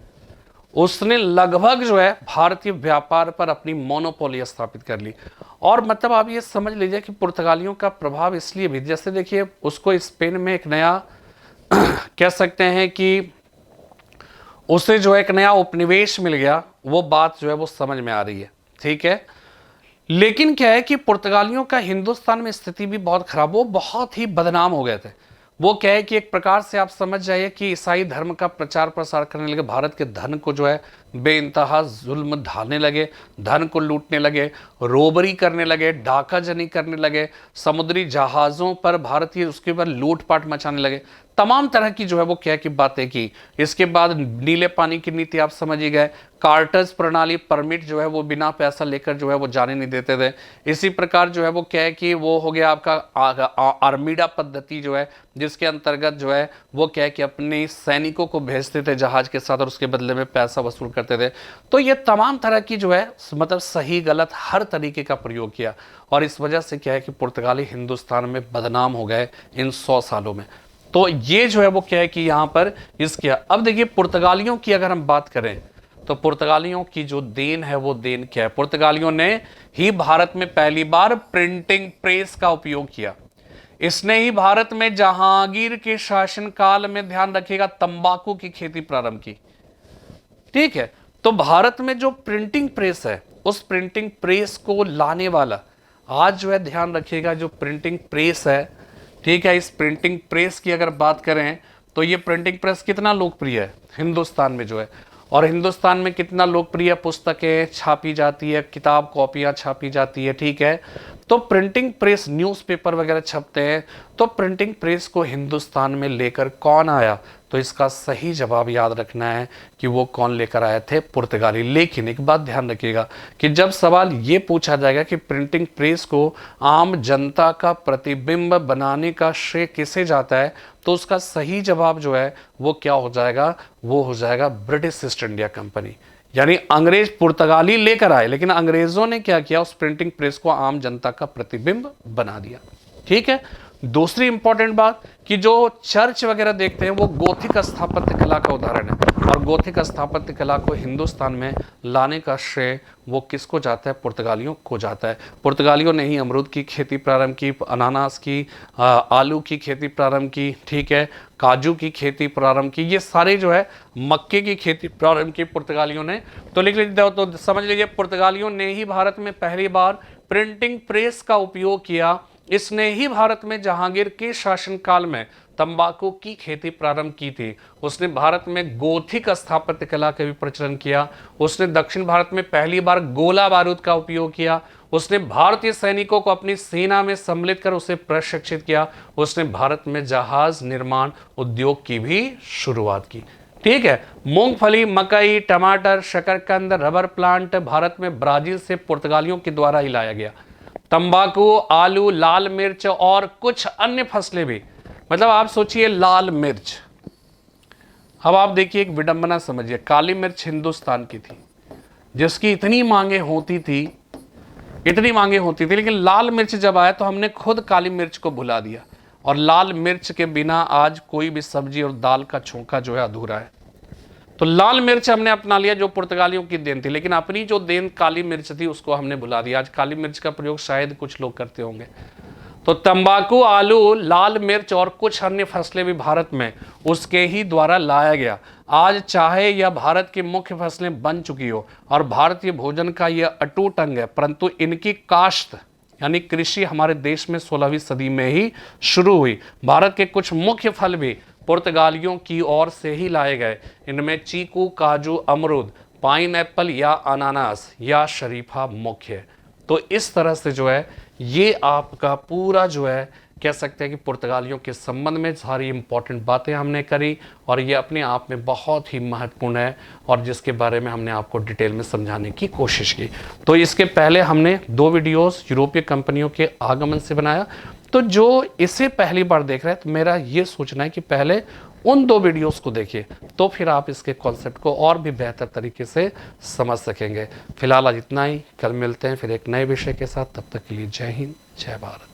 उसने लगभग जो है भारतीय व्यापार पर अपनी मोनोपोली स्थापित कर ली। और मतलब आप ये समझ लीजिए कि पुर्तगालियों का प्रभाव इसलिए भी, जैसे देखिए उसको स्पेन में एक नया कह सकते हैं कि उसे जो एक नया उपनिवेश मिल गया, वो बात जो है वो समझ में आ रही है, ठीक है। लेकिन क्या है कि पुर्तगालियों का हिंदुस्तान में स्थिति भी बहुत खराब, वो बहुत ही बदनाम हो गए थे। वो क्या है कि एक प्रकार से आप समझ जाइए कि ईसाई धर्म का प्रचार प्रसार करने लगे, भारत के धन को जो है बेइंतहा जुल्म ढालने लगे, धन को लूटने लगे, रोबरी करने लगे, डाकाजनी करने लगे, समुद्री जहाज़ों पर भारतीय उसके बाद लूटपाट मचाने लगे, तमाम तरह की जो है वो क्या की बातें की। इसके बाद नीले पानी की नीति आप समझ ही गए, कार्टर्स प्रणाली, परमिट जो है वो बिना पैसा लेकर जो है वो जाने नहीं देते थे। इसी प्रकार जो है वो क्या है कि वो हो गया आपका आर्मीडा पद्धति जो है, जिसके अंतर्गत जो है वो क्या है कि अपने सैनिकों को भेजते थे जहाज के साथ और उसके बदले में पैसा वसूल करते थे। तो ये तमाम तरह की जो है मतलब सही गलत हर तरीके का प्रयोग किया, और इस वजह से क्या है कि पुर्तगाली हिंदुस्तान में बदनाम हो गए इन 100 सालों में। तो ये जो है वो क्या है कि यहां पर इसके अब देखिए पुर्तगालियों की अगर हम बात करें तो पुर्तगालियों की जो देन है वो देन क्या है? पुर्तगालियों ने ही भारत में पहली बार प्रिंटिंग प्रेस का उपयोग किया। इसने ही भारत में जहांगीर के शासनकाल में, ध्यान रखिएगा, तंबाकू की खेती प्रारंभ की, ठीक है। तो भारत में जो प्रिंटिंग प्रेस है, उस प्रिंटिंग प्रेस को लाने वाला आज जो है, ध्यान रखिएगा, जो प्रिंटिंग प्रेस है, ठीक है, इस प्रिंटिंग प्रेस की अगर बात करें तो ये प्रिंटिंग प्रेस कितना लोकप्रिय है हिंदुस्तान में जो है, और हिंदुस्तान में कितना लोकप्रिय, पुस्तकें छापी जाती है, किताब कॉपियां छापी जाती है, ठीक है। तो प्रिंटिंग प्रेस, न्यूज़पेपर वगैरह छपते हैं। तो प्रिंटिंग प्रेस को हिंदुस्तान में लेकर कौन आया? तो इसका सही जवाब याद रखना है कि वो कौन लेकर आए थे? पुर्तगाली। लेकिन एक बात ध्यान रखिएगा कि जब सवाल ये पूछा जाएगा कि प्रिंटिंग प्रेस को आम जनता का प्रतिबिंब बनाने का श्रेय किसे जाता है, तो उसका सही जवाब जो है वो क्या हो जाएगा? वो हो जाएगा ब्रिटिश ईस्ट इंडिया कंपनी। यानी अंग्रेज, पुर्तगाली लेकर आए, लेकिन अंग्रेजों ने क्या किया? उस प्रिंटिंग प्रेस को आम जनता का प्रतिबिंब बना दिया, ठीक है। दूसरी इंपॉर्टेंट बात कि जो चर्च वगैरह देखते हैं वो गोथिक स्थापत्य कला का उदाहरण है, और गोथिक स्थापत्य कला को हिंदुस्तान में लाने का श्रेय वो किसको जाता है? पुर्तगालियों को जाता है। पुर्तगालियों ने ही अमरूद की खेती प्रारंभ की, अनानास की, आलू की खेती प्रारंभ की, ठीक है, काजू की खेती प्रारंभ की, ये सारे जो है, मक्के की खेती प्रारंभ की पुर्तगालियों ने। तो लिख लीजिए, तो समझ लीजिए पुर्तगालियों ने ही भारत में पहली बार प्रिंटिंग प्रेस का उपयोग किया। इसने ही भारत में जहांगीर के शासनकाल में तंबाकू की खेती प्रारंभ की थी। उसने भारत में गोथिक स्थापत्य कला का भी प्रचलन किया। उसने दक्षिण भारत में पहली बार गोला बारूद का उपयोग किया। उसने भारतीय सैनिकों को अपनी सेना में सम्मिलित कर उसे प्रशिक्षित किया। उसने भारत में जहाज निर्माण उद्योग की भी शुरुआत की। ठीक है, मूंगफली, मकई, टमाटर, शकरकंद, रबर प्लांट भारत में ब्राजील से पुर्तगालियों के द्वारा ही लाया गया। तंबाकू, आलू, लाल मिर्च और कुछ अन्य फसलें भी। मतलब आप सोचिए, लाल मिर्च। अब आप देखिए, एक विडंबना समझिए, काली मिर्च हिंदुस्तान की थी जिसकी इतनी मांगे होती थी, लेकिन लाल मिर्च जब आया तो हमने खुद काली मिर्च को भुला दिया। और लाल मिर्च के बिना आज कोई भी सब्जी और दाल का छोंका जो है अधूरा है। तो लाल मिर्च हमने अपना लिया जो पुर्तगालियों की देन थी, लेकिन अपनी जो देन काली मिर्च थी उसको हमने भुला दिया। आज काली मिर्च का प्रयोग शायद कुछ लोग करते होंगे। तो तंबाकू, आलू, लाल मिर्च और कुछ अन्य फसलें भी भारत में उसके ही द्वारा लाया गया। आज चाहे यह भारत की मुख्य फसलें बन चुकी हो और भारतीय भोजन का यह अटूट अंग है, परंतु इनकी काश्त यानी कृषि हमारे देश में 16वीं सदी में ही शुरू हुई। भारत के कुछ मुख्य फल भी पुर्तगालियों की ओर से ही लाए गए। इनमें चीकू, काजू, अमरूद, पाइन एप्पल या अनानास या शरीफा मुख्य है। तो इस तरह से जो है ये आपका पूरा जो है कह सकते हैं कि पुर्तगालियों के संबंध में सारी इंपॉर्टेंट बातें हमने करी, और ये अपने आप में बहुत ही महत्वपूर्ण है और जिसके बारे में हमने आपको डिटेल में समझाने की कोशिश की। तो इसके पहले हमने 2 वीडियोस यूरोपीय कंपनियों के आगमन से बनाया। तो जो इसे पहली बार देख रहे हैं, तो मेरा ये सोचना है कि पहले उन 2 वीडियोस को देखिए, तो फिर आप इसके कॉन्सेप्ट को और भी बेहतर तरीके से समझ सकेंगे। फिलहाल आज इतना ही, कल मिलते हैं फिर एक नए विषय के साथ। तब तक के लिए जय हिंद, जय भारत।